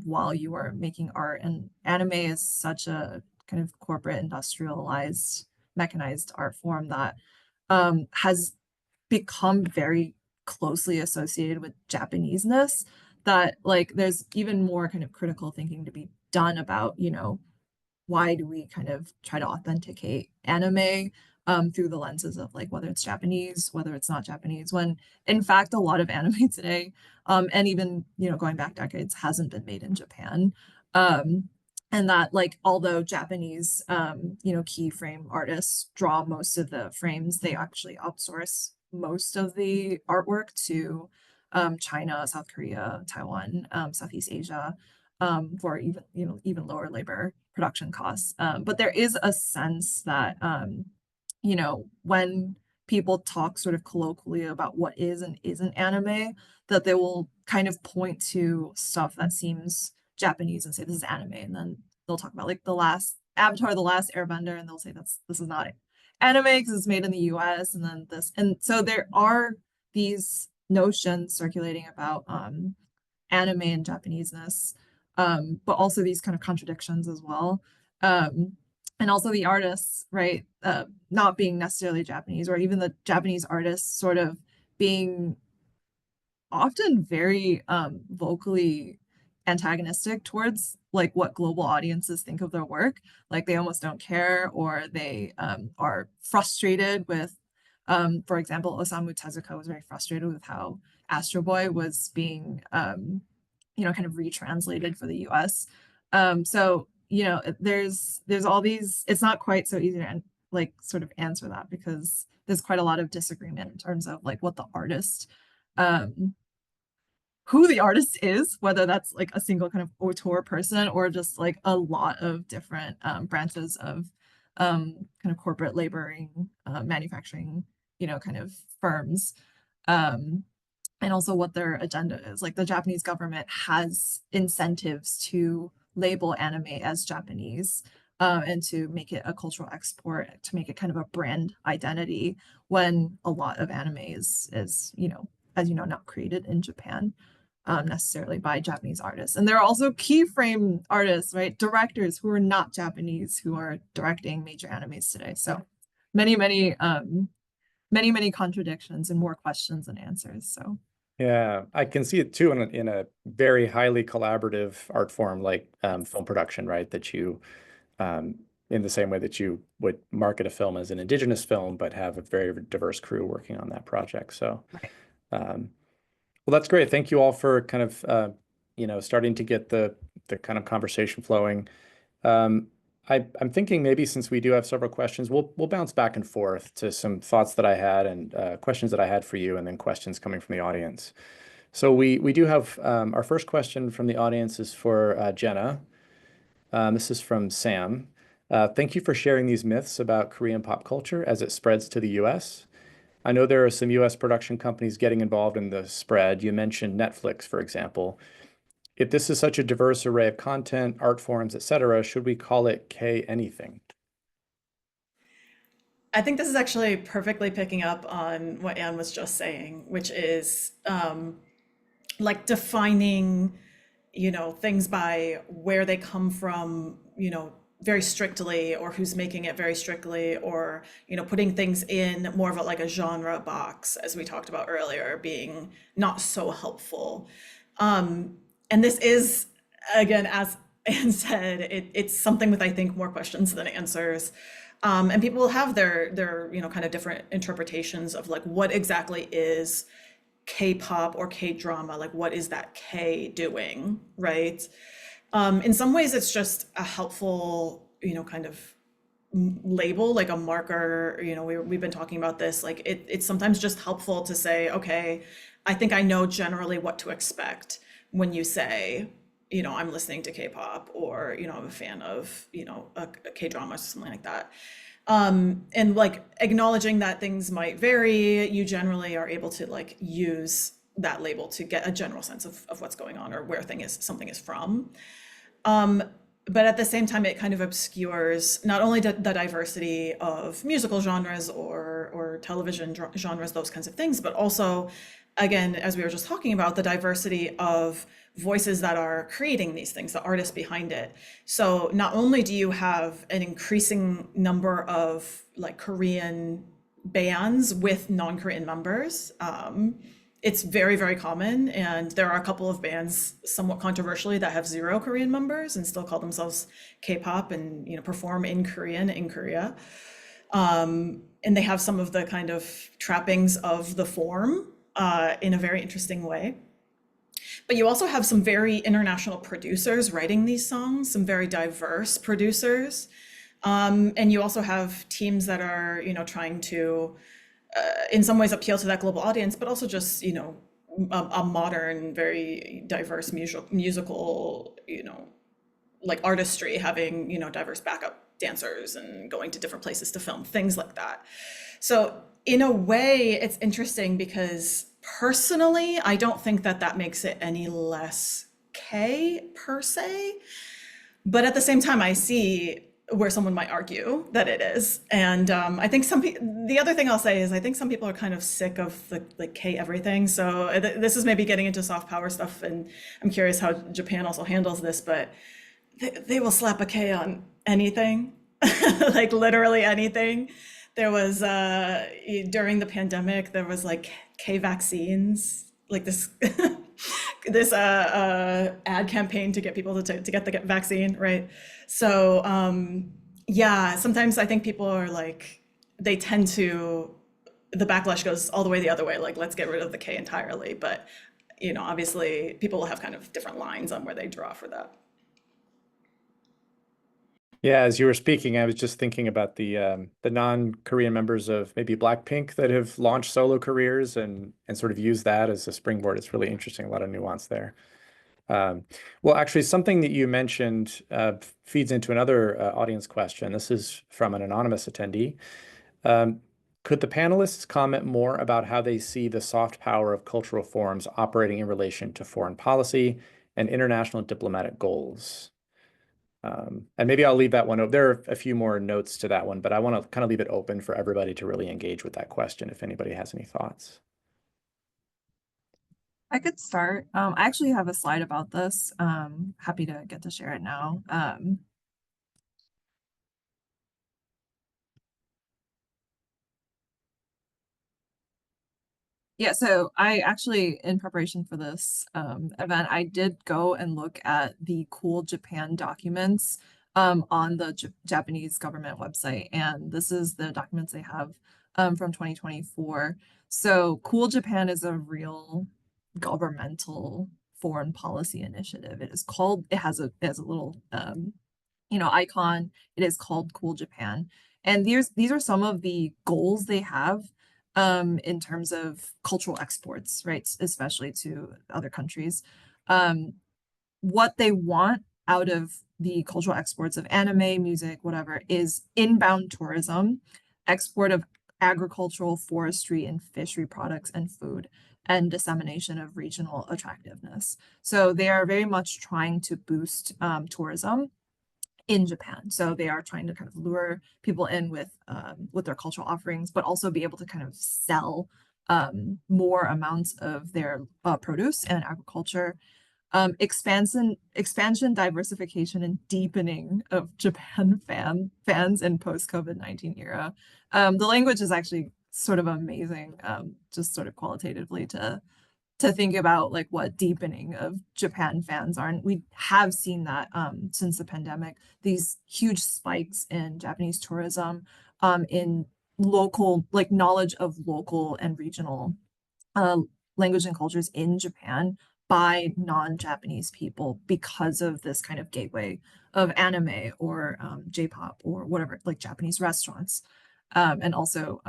while you are making art. And anime is such a kind of corporate, industrialized, mechanized art form that has become very closely associated with Japaneseness, that like there's even more kind of critical thinking to be done about, why do we kind of try to authenticate anime through the lenses of like whether it's Japanese, whether it's not Japanese, when in fact a lot of anime today, and even going back decades, hasn't been made in Japan. And that like although Japanese keyframe artists draw most of the frames, they actually outsource most of the artwork to China, South Korea, Taiwan, Southeast Asia, for even lower labor production costs. But there is a sense that when people talk sort of colloquially about what is and isn't anime, that they will kind of point to stuff that seems Japanese and say this is anime, and then they'll talk about like the last Avatar, the last Airbender, and they'll say this is not anime because it's made in the US, and then this, and so there are these notions circulating about anime and Japaneseness, but also these kind of contradictions as well. And also the artists, right, not being necessarily Japanese, or even the Japanese artists sort of being often very vocally antagonistic towards like what global audiences think of their work. Like they almost don't care, or they are frustrated with, for example, Osamu Tezuka was very frustrated with how Astro Boy was being kind of retranslated for the US. So there's all these, it's not quite so easy to like sort of answer that, because there's quite a lot of disagreement in terms of like what the artist, who the artist is, whether that's like a single kind of auteur person or just like a lot of different branches of kind of corporate laboring, manufacturing, kind of firms. And also what their agenda is. Like the Japanese government has incentives to label anime as Japanese, and to make it a cultural export, to make it kind of a brand identity, when a lot of anime is as not created in Japan necessarily by Japanese artists. And there are also keyframe artists, right? Directors who are not Japanese, who are directing major animes today. So many contradictions and more questions than answers. So yeah, I can see it too in a very highly collaborative art form like film production, right? That you, in the same way that you would market a film as an indigenous film, but have a very diverse crew working on that project. So, right. Well, that's great. Thank you all for kind of starting to get the kind of conversation flowing. I'm thinking maybe since we do have several questions, we'll bounce back and forth to some thoughts that I had and questions that I had for you, and then questions coming from the audience. So we do have our first question from the audience is for Jenna. This is from Sam. Thank you for sharing these myths about Korean pop culture as it spreads to the US. I know there are some US production companies getting involved in the spread. You mentioned Netflix, for example. If this is such a diverse array of content, art forms, etc., should we call it K anything? I think this is actually perfectly picking up on what Anne was just saying, which is like defining, things by where they come from, very strictly, or who's making it very strictly, or, putting things in more of like a genre box, as we talked about earlier, being not so helpful. And this is, again, as Anne said, it's something with, I think, more questions than answers. And people will have their kind of different interpretations of like what exactly is K-pop or K-drama, like what is that K doing, right? In some ways, it's just a helpful, kind of label, like a marker. We've been talking about this. Like it's sometimes just helpful to say, okay, I think I know generally what to expect when you say, I'm listening to K-pop, or, I'm a fan of, a K-drama or something like that. And like acknowledging that things might vary, you generally are able to like use that label to get a general sense of what's going on, or where something is from. But at the same time, it kind of obscures not only the diversity of musical genres or television genres, those kinds of things, but also, again, as we were just talking about, the diversity of voices that are creating these things, the artists behind it. So not only do you have an increasing number of like Korean bands with non-Korean members, it's very, very common. And there are a couple of bands, somewhat controversially, that have 0 Korean members and still call themselves K-pop and, perform in Korean in Korea. And they have some of the kind of trappings of the form in a very interesting way. But you also have some very international producers writing these songs, some very diverse producers. And you also have teams that are, trying to, in some ways, appeal to that global audience, but also just, a modern, very diverse musical, like artistry, having, diverse backup dancers and going to different places to film, things like that. So in a way, it's interesting because personally, I don't think that that makes it any less K per se. But at the same time, I see where someone might argue that it is. And I think the other thing I'll say is I think some people are kind of sick of the like K everything. So this is maybe getting into soft power stuff. And I'm curious how Japan also handles this, but they will slap a K on anything, like literally anything. There was during the pandemic, there was like K vaccines, like this this ad campaign to get people to get the vaccine, right? So yeah, sometimes I think people are like they tend to the backlash goes all the way the other way, like let's get rid of the K entirely. But obviously people will have kind of different lines on where they draw for that. Yeah, as you were speaking, I was just thinking about the non-Korean members of maybe Blackpink that have launched solo careers and sort of used that as a springboard. It's really interesting, a lot of nuance there. Well, actually, something that you mentioned feeds into another audience question. This is from an anonymous attendee. Could the panelists comment more about how they see the soft power of cultural forms operating in relation to foreign policy and international diplomatic goals? And maybe I'll leave that one. There are a few more notes to that one, but I want to kind of leave it open for everybody to really engage with that question if anybody has any thoughts. I could start. I actually have a slide about this. Happy to get to share it now. Yeah, so I actually, in preparation for this event, I did go and look at the Cool Japan documents on the Japanese government website. And this is the documents they have from 2024. So Cool Japan is a real governmental foreign policy initiative. It has a little icon. It is called Cool Japan. And these are some of the goals they have in terms of cultural exports, right? Especially to other countries. What they want out of the cultural exports of anime, music, whatever, is inbound tourism, export of agricultural, forestry, and fishery products and food, and dissemination of regional attractiveness. So they are very much trying to boost tourism in Japan. So they are trying to kind of lure people in with their cultural offerings, but also be able to kind of sell more amounts of their produce and agriculture. Expansion, diversification, and deepening of Japan fans in post-COVID-19 era. The language is actually sort of amazing, just sort of qualitatively to think about like what deepening of Japan fans are. And we have seen that since the pandemic, these huge spikes in Japanese tourism, in local, like knowledge of local and regional language and cultures in Japan by non-Japanese people because of this kind of gateway of anime or J-pop or whatever, like Japanese restaurants. And also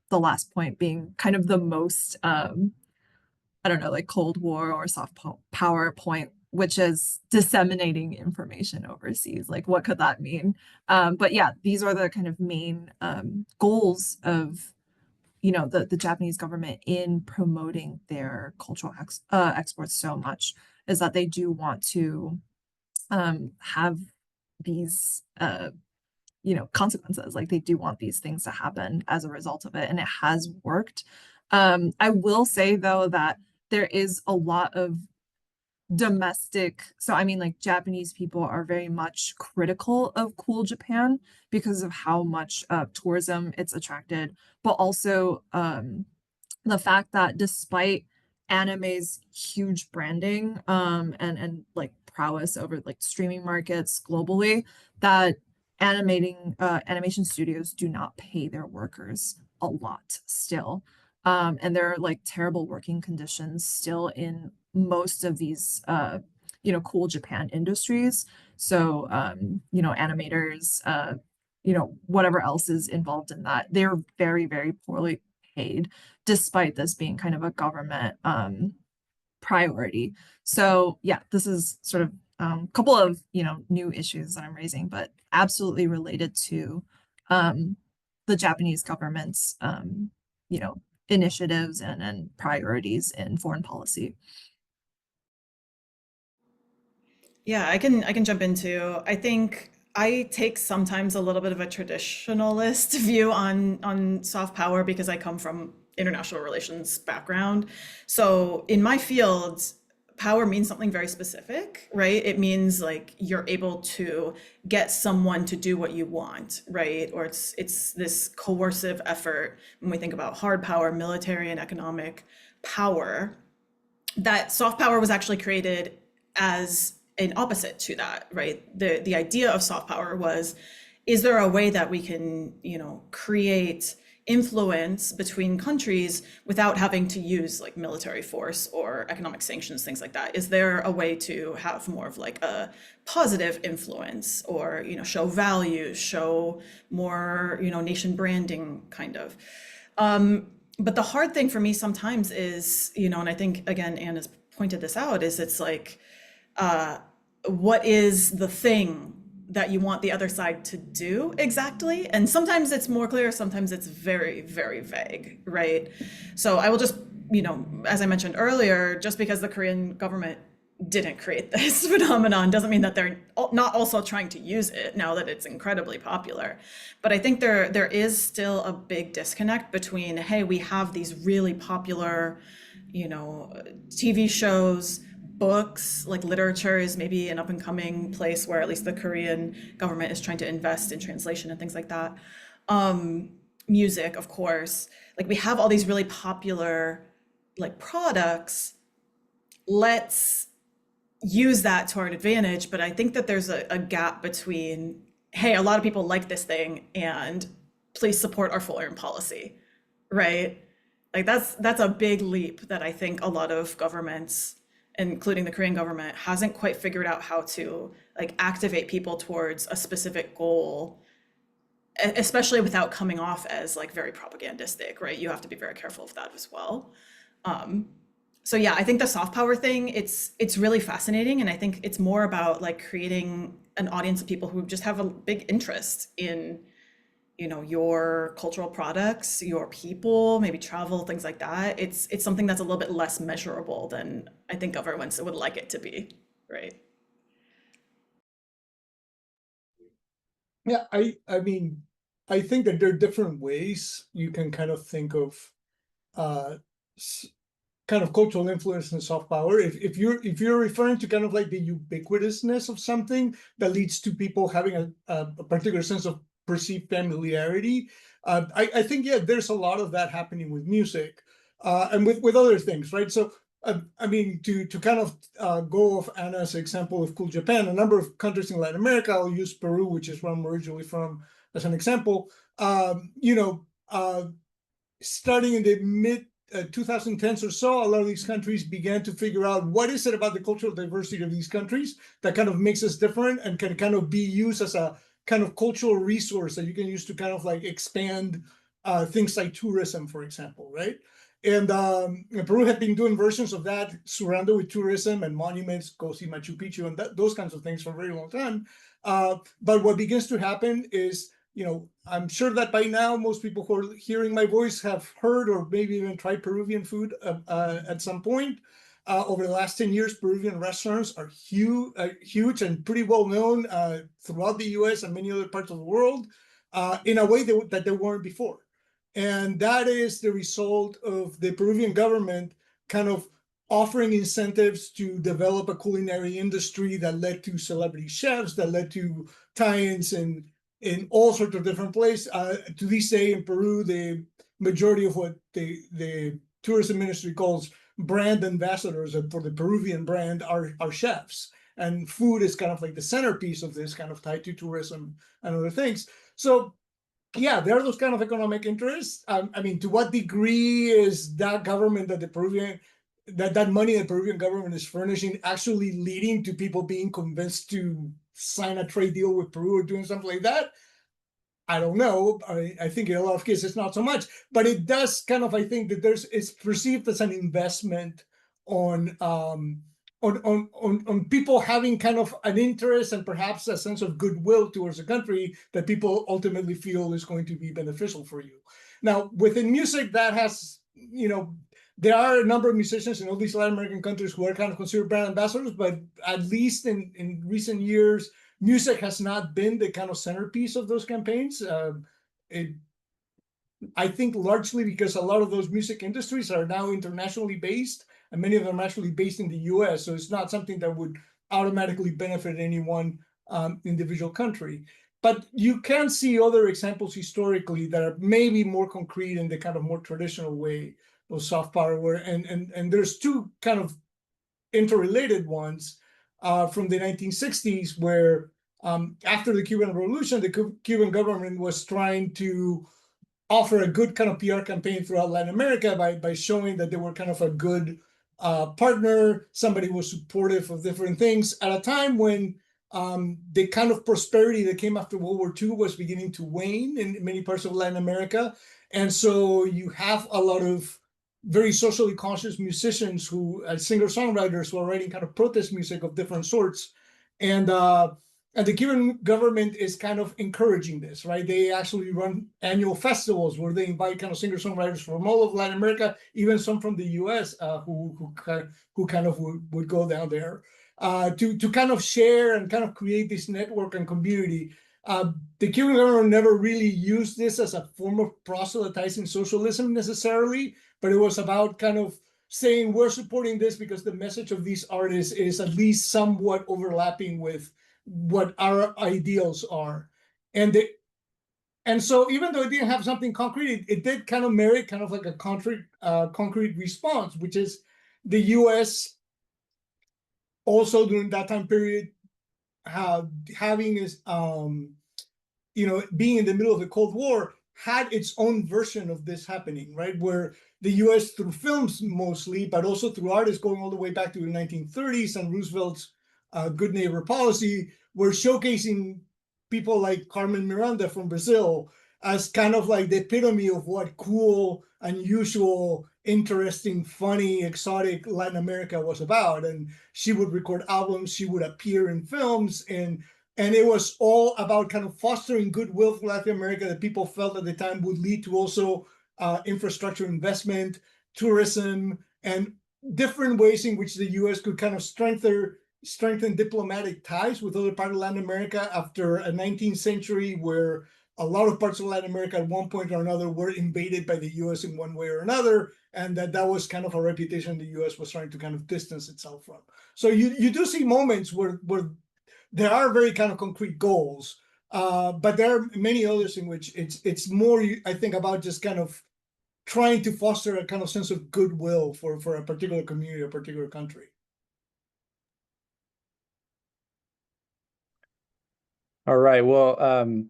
the last point being kind of the most I don't know, like Cold War or soft power point, which is disseminating information overseas. Like, what could that mean? But yeah, these are the kind of main goals of, the Japanese government in promoting their cultural exports so much, is that they do want to have these consequences. Like they do want these things to happen as a result of it, and it has worked. I will say though that there is a lot of domestic, so I mean like Japanese people are very much critical of Cool Japan because of how much tourism it's attracted, but also the fact that despite anime's huge branding and like prowess over like streaming markets globally, that animation studios do not pay their workers a lot still. And there are like terrible working conditions still in most of these cool Japan industries. So animators, whatever else is involved in that, they're very, very poorly paid, despite this being kind of a government priority. So yeah, this is sort of a couple of new issues that I'm raising, but absolutely related to the Japanese government's initiatives and priorities in foreign policy. Yeah, I can jump into. I think I take sometimes a little bit of a traditionalist view on soft power because I come from international relations background. So in my field, power means something very specific, right? It means like you're able to get someone to do what you want, right? Or it's this coercive effort when we think about hard power, military and economic power. That soft power was actually created as an opposite to that, right? The idea of soft power was, is there a way that we can, create influence between countries without having to use like military force or economic sanctions, things like that? Is there a way to have more of like a positive influence or, show values, show more, nation branding kind of? But the hard thing for me sometimes is, and I think again, Anne has pointed this out, is it's like, what is the thing that you want the other side to do exactly? And sometimes it's more clear, sometimes it's very, very vague, right? So I will just, as I mentioned earlier, just because the Korean government didn't create this phenomenon doesn't mean that they're not also trying to use it now that it's incredibly popular. But I think there is still a big disconnect between, hey, we have these really popular, TV shows, books, like literature is maybe an up and coming place where at least the Korean government is trying to invest in translation and things like that. Music, of course, like we have all these really popular like products. Let's use that to our advantage. But I think that there's a gap between, hey, a lot of people like this thing and please support our foreign policy, right? Like that's a big leap that I think a lot of governments, including the Korean government, hasn't quite figured out how to like activate people towards a specific goal, especially without coming off as like very propagandistic, right? You have to be very careful of that as well. So yeah, I think the soft power thing, it's really fascinating, and I think it's more about like creating an audience of people who just have a big interest in, your cultural products, your people, maybe travel, things like that. It's something that's a little bit less measurable than I think governments would like it to be, right? Yeah, I mean, I think that there are different ways you can kind of think of uh kind of cultural influence and soft power. If you're referring to kind of like the ubiquitousness of something that leads to people having a particular sense of perceived familiarity, I think yeah, there's a lot of that happening with music and with other things, right? So I mean, to kind of go off Anna's example of Cool Japan, a number of countries in Latin America, I'll use Peru, which is where I'm originally from, as an example. Starting in the mid 2010s or so, a lot of these countries began to figure out what is it about the cultural diversity of these countries that kind of makes us different and can kind of be used as a kind of cultural resource that you can use to kind of like expand things like tourism, for example, right? And Peru had been doing versions of that surrounded with tourism and monuments, go see Machu Picchu and those kinds of things for a very long time. But what begins to happen is, I'm sure that by now most people who are hearing my voice have heard or maybe even tried Peruvian food at some point. Over the last 10 years, Peruvian restaurants are huge and pretty well known throughout the US and many other parts of the world in a way that they weren't before. And that is the result of the Peruvian government kind of offering incentives to develop a culinary industry that led to celebrity chefs, that led to tie-ins in all sorts of different places. To this day in Peru, the majority of what the tourism ministry calls brand ambassadors for the Peruvian brand are chefs. and food is kind of like the centerpiece of this, kind of tied to tourism and other things. So yeah, there are those kind of economic interests. I mean, to what degree is that government that the Peruvian that money the Peruvian government is furnishing actually leading to people being convinced to sign a trade deal with Peru or doing something like that? I don't know. I think in a lot of cases not so much, but it does kind of, I think that it's perceived as an investment on on people having kind of an interest and perhaps a sense of goodwill towards the country that people ultimately feel is going to be beneficial for you. Now, within music, that has, there are a number of musicians in all these Latin American countries who are kind of considered brand ambassadors, but at least in recent years, music has not been the kind of centerpiece of those campaigns. I think largely because a lot of those music industries are now internationally based, and many of them are actually based in the US. So it's not something that would automatically benefit any one individual country. But you can see other examples historically that are maybe more concrete in the kind of more traditional way of soft power. And there's two kind of interrelated ones from the 1960s, where after the Cuban Revolution, the Cuban government was trying to offer a good kind of PR campaign throughout Latin America by showing that they were kind of a good partner, somebody who was supportive of different things at a time when the kind of prosperity that came after World War II was beginning to wane in many parts of Latin America. And so you have a lot of very socially conscious musicians who, singer-songwriters who are writing kind of protest music of different sorts. And the Cuban government is kind of encouraging this, right? They actually run annual festivals where they invite kind of singer-songwriters from all of Latin America, even some from the US who kind of would go down there to kind of share and kind of create this network and community. The Cuban government never really used this as a form of proselytizing socialism necessarily, but it was about kind of saying we're supporting this because the message of these artists is at least somewhat overlapping with what our ideals are. And so even though it didn't have something concrete, it did kind of merit kind of like a concrete response, which is the US also during that time period having this being in the middle of the Cold War, had its own version of this happening, right? Where the US, through films mostly, but also through artists going all the way back to the 1930s and Roosevelt's good neighbor policy, were showcasing people like Carmen Miranda from Brazil as kind of like the epitome of what cool, unusual, interesting, funny, exotic Latin America was about. And she would record albums, she would appear in films, and it was all about kind of fostering goodwill for Latin America that people felt at the time would lead to also infrastructure investment, tourism, and different ways in which the US could kind of strengthen diplomatic ties with other parts of Latin America after a 19th century where a lot of parts of Latin America at one point or another were invaded by the US in one way or another, and that was kind of a reputation the US was trying to kind of distance itself from. So you do see moments where there are very kind of concrete goals, but there are many others in which it's more, I think, about just kind of trying to foster a kind of sense of goodwill for a particular community, a particular country. All right. Well,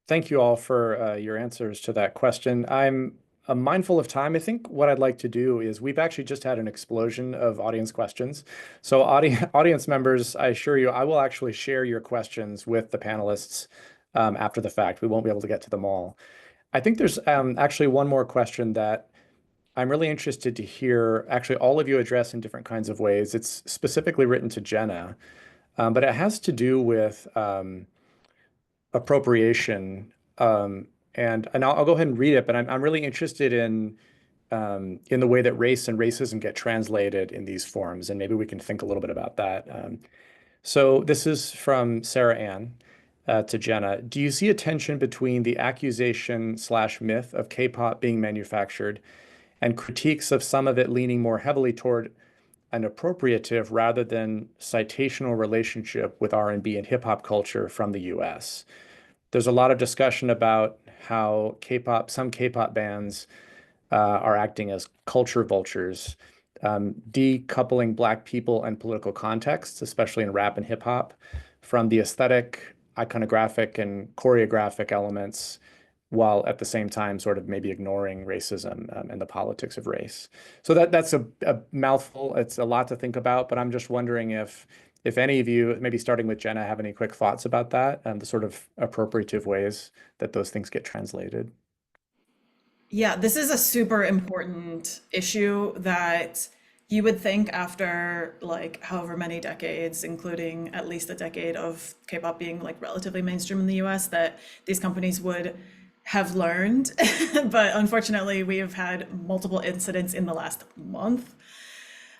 thank you all for your answers to that question. I'm mindful of time. I think what I'd like to do is we've actually just had an explosion of audience questions. So audience members, I assure you, I will actually share your questions with the panelists after the fact. We won't be able to get to them all. I think there's actually one more question that I'm really interested to hear actually all of you address in different kinds of ways. It's specifically written to Jenna, but it has to do with appropriation. And I'll go ahead and read it, but I'm really interested in the way that race and racism get translated in these forms, and maybe we can think a little bit about that. So this is from Sarah Ann to Jenna. Do you see a tension between the accusation/myth of K-pop being manufactured and critiques of some of it leaning more heavily toward an appropriative rather than citational relationship with R&B and hip hop culture from the US? There's a lot of discussion about how some K-pop bands are acting as culture vultures. decoupling Black people and political contexts, especially in rap and hip hop, from the aesthetic, iconographic, and choreographic elements, while at the same time sort of maybe ignoring racism and the politics of race. So that's a mouthful. It's a lot to think about, but I'm just wondering if any of you, maybe starting with Jenna, have any quick thoughts about that and the sort of appropriative ways that those things get translated. Yeah, this is a super important issue that you would think after like however many decades, including at least a decade of K-pop being like relatively mainstream in the US, that these companies would have learned. But unfortunately, we have had multiple incidents in the last month,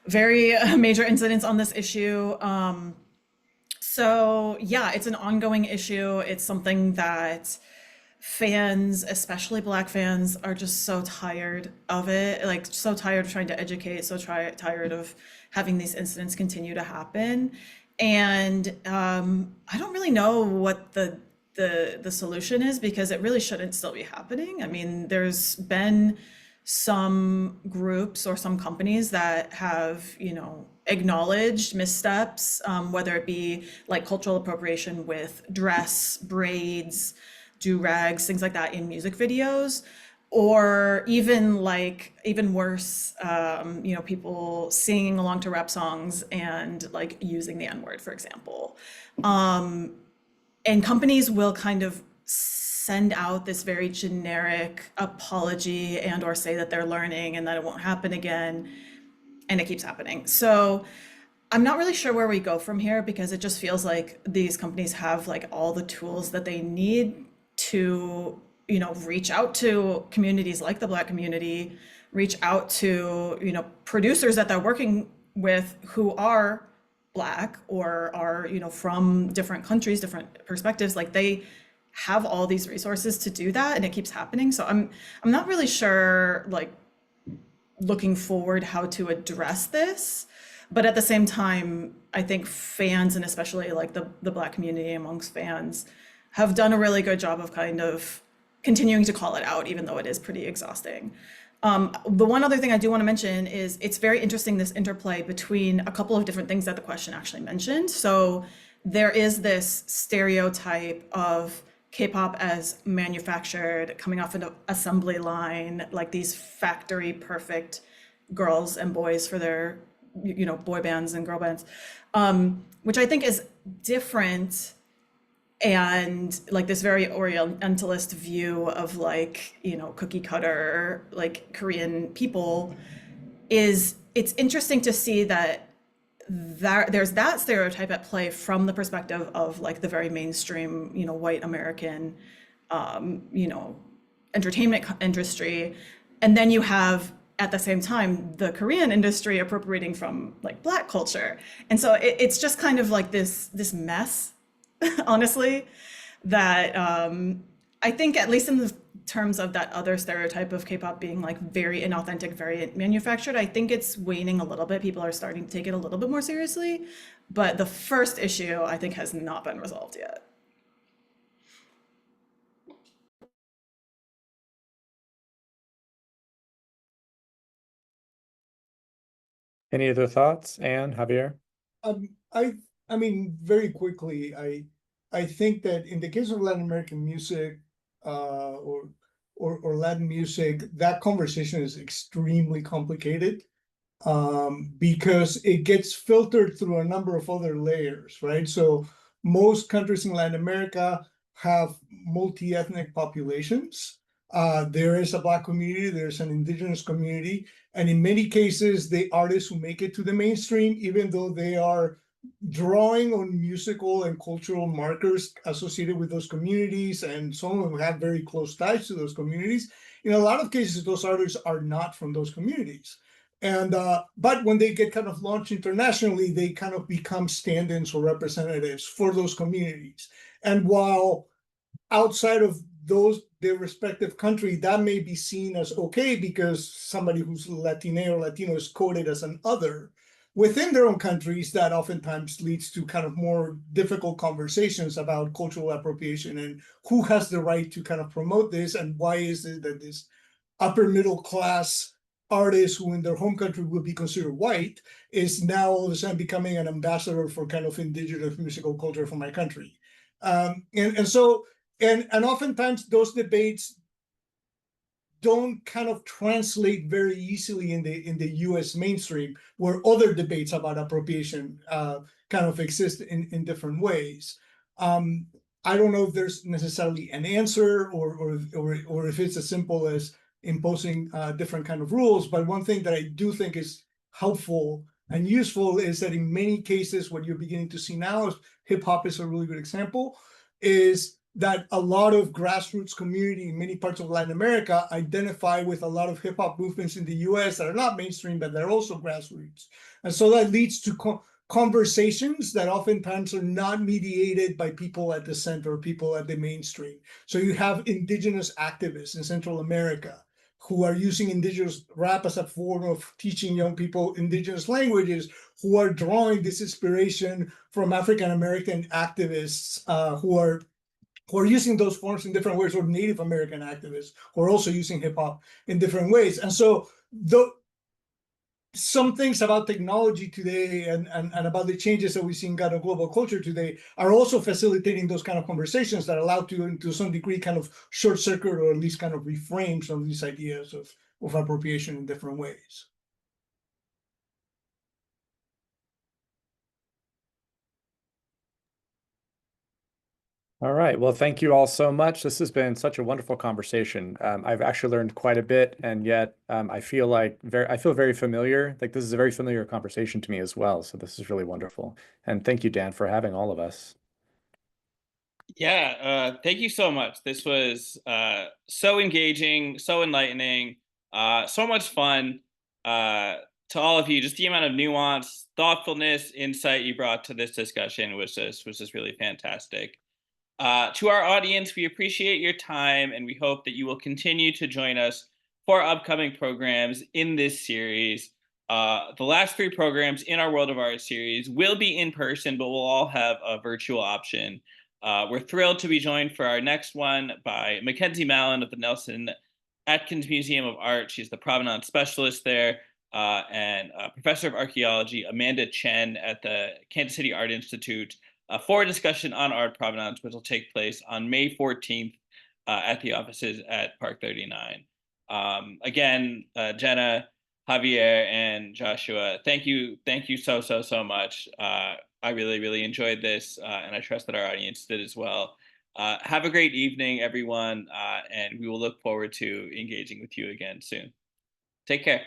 very major incidents on this issue. So yeah, it's an ongoing issue. It's something that fans, especially Black fans, are just so tired of it, like so tired of trying to educate, tired of having these incidents continue to happen. And I don't really know what the solution is, because it really shouldn't still be happening. I mean, there's been some groups or some companies that have, acknowledged missteps, whether it be like cultural appropriation with dress, braids, do-rags, things like that in music videos, or even worse, people singing along to rap songs and like using the N-word, for example. And companies will kind of send out this very generic apology and or say that they're learning and that it won't happen again, and it keeps happening. So I'm not really sure where we go from here, because it just feels like these companies have like all the tools that they need to, reach out to communities like the Black community, reach out to, producers that they're working with who are Black or are, from different countries, different perspectives. Like they have all these resources to do that, and it keeps happening. So I'm not really sure, like, looking forward how to address this. But at the same time, I think fans, and especially like the Black community amongst fans, have done a really good job of kind of continuing to call it out, even though it is pretty exhausting. The one other thing I do want to mention is it's very interesting, this interplay between a couple of different things that the question actually mentioned. So there is this stereotype of K-pop as manufactured, coming off an assembly line, like these factory perfect girls and boys for their, boy bands and girl bands, which I think is different, and like this very orientalist view of like, cookie cutter, like Korean people. It's interesting to see that there's that stereotype at play from the perspective of like the very mainstream, white American, entertainment industry. And then you have at the same time the Korean industry appropriating from like Black culture. And so it's just kind of like this mess, honestly, that I think, at least in the terms of that other stereotype of K-pop being like very inauthentic, very manufactured, I think it's waning a little bit. People are starting to take it a little bit more seriously. But the first issue, I think, has not been resolved yet. Any other thoughts, Anne, Javier? I mean, very quickly, I think that in the case of Latin American music, or Latin music, that conversation is extremely complicated, because it gets filtered through a number of other layers, right? So most countries in Latin America have multi-ethnic populations. There is a Black community, there's an indigenous community, and in many cases, the artists who make it to the mainstream, even though they are drawing on musical and cultural markers associated with those communities, and some of them have very close ties to those communities, in a lot of cases, those artists are not from those communities. And but when they get kind of launched internationally, they kind of become stand-ins or representatives for those communities. And while outside of their respective country, that may be seen as okay because somebody who's Latina or Latino is coded as an other, within their own countries, that oftentimes leads to kind of more difficult conversations about cultural appropriation and who has the right to kind of promote this, and why is it that this upper middle class artist who in their home country would be considered white is now all of a sudden becoming an ambassador for kind of indigenous musical culture for my country. And oftentimes those debates don't kind of translate very easily in the U.S. mainstream, where other debates about appropriation kind of exist in different ways. I don't know if there's necessarily an answer or if it's as simple as imposing different kind of rules. But one thing that I do think is helpful and useful is that in many cases, what you're beginning to see now, hip hop is a really good example, is that a lot of grassroots community in many parts of Latin America identify with a lot of hip hop movements in the US that are not mainstream, but they're also grassroots. And so that leads to conversations that oftentimes are not mediated by people at the center, people at the mainstream. So you have indigenous activists in Central America who are using indigenous rap as a form of teaching young people indigenous languages, who are drawing this inspiration from African American activists who are using those forms in different ways, or Native American activists who are also using hip hop in different ways. And so some things about technology today and about the changes that we see in kind of global culture today are also facilitating those kind of conversations that allow to some degree kind of short circuit or at least kind of reframe some of these ideas of appropriation in different ways. All right. Well, thank you all so much. This has been such a wonderful conversation. I've actually learned quite a bit, and yet I feel very familiar. Like this is a very familiar conversation to me as well. So this is really wonderful. And thank you, Dan, for having all of us. Yeah, thank you so much. This was so engaging, so enlightening, so much fun. To all of you, just the amount of nuance, thoughtfulness, insight you brought to this discussion was just really fantastic. To our audience, we appreciate your time and we hope that you will continue to join us for upcoming programs in this series. The last 3 programs in our World of Art series will be in person, but we'll all have a virtual option. We're thrilled to be joined for our next one by Mackenzie Mallon of the Nelson Atkins Museum of Art. She's the provenance specialist there. And Professor of Archaeology Amanda Chen at the Kansas City Art Institute for a discussion on art provenance, which will take place on May 14th at the offices at Park 39. Again, Jenna, Javier, and Joshua, thank you so much. I really enjoyed this, and I trust that our audience did as well. Have a great evening, everyone, and we will look forward to engaging with you again soon. Take care.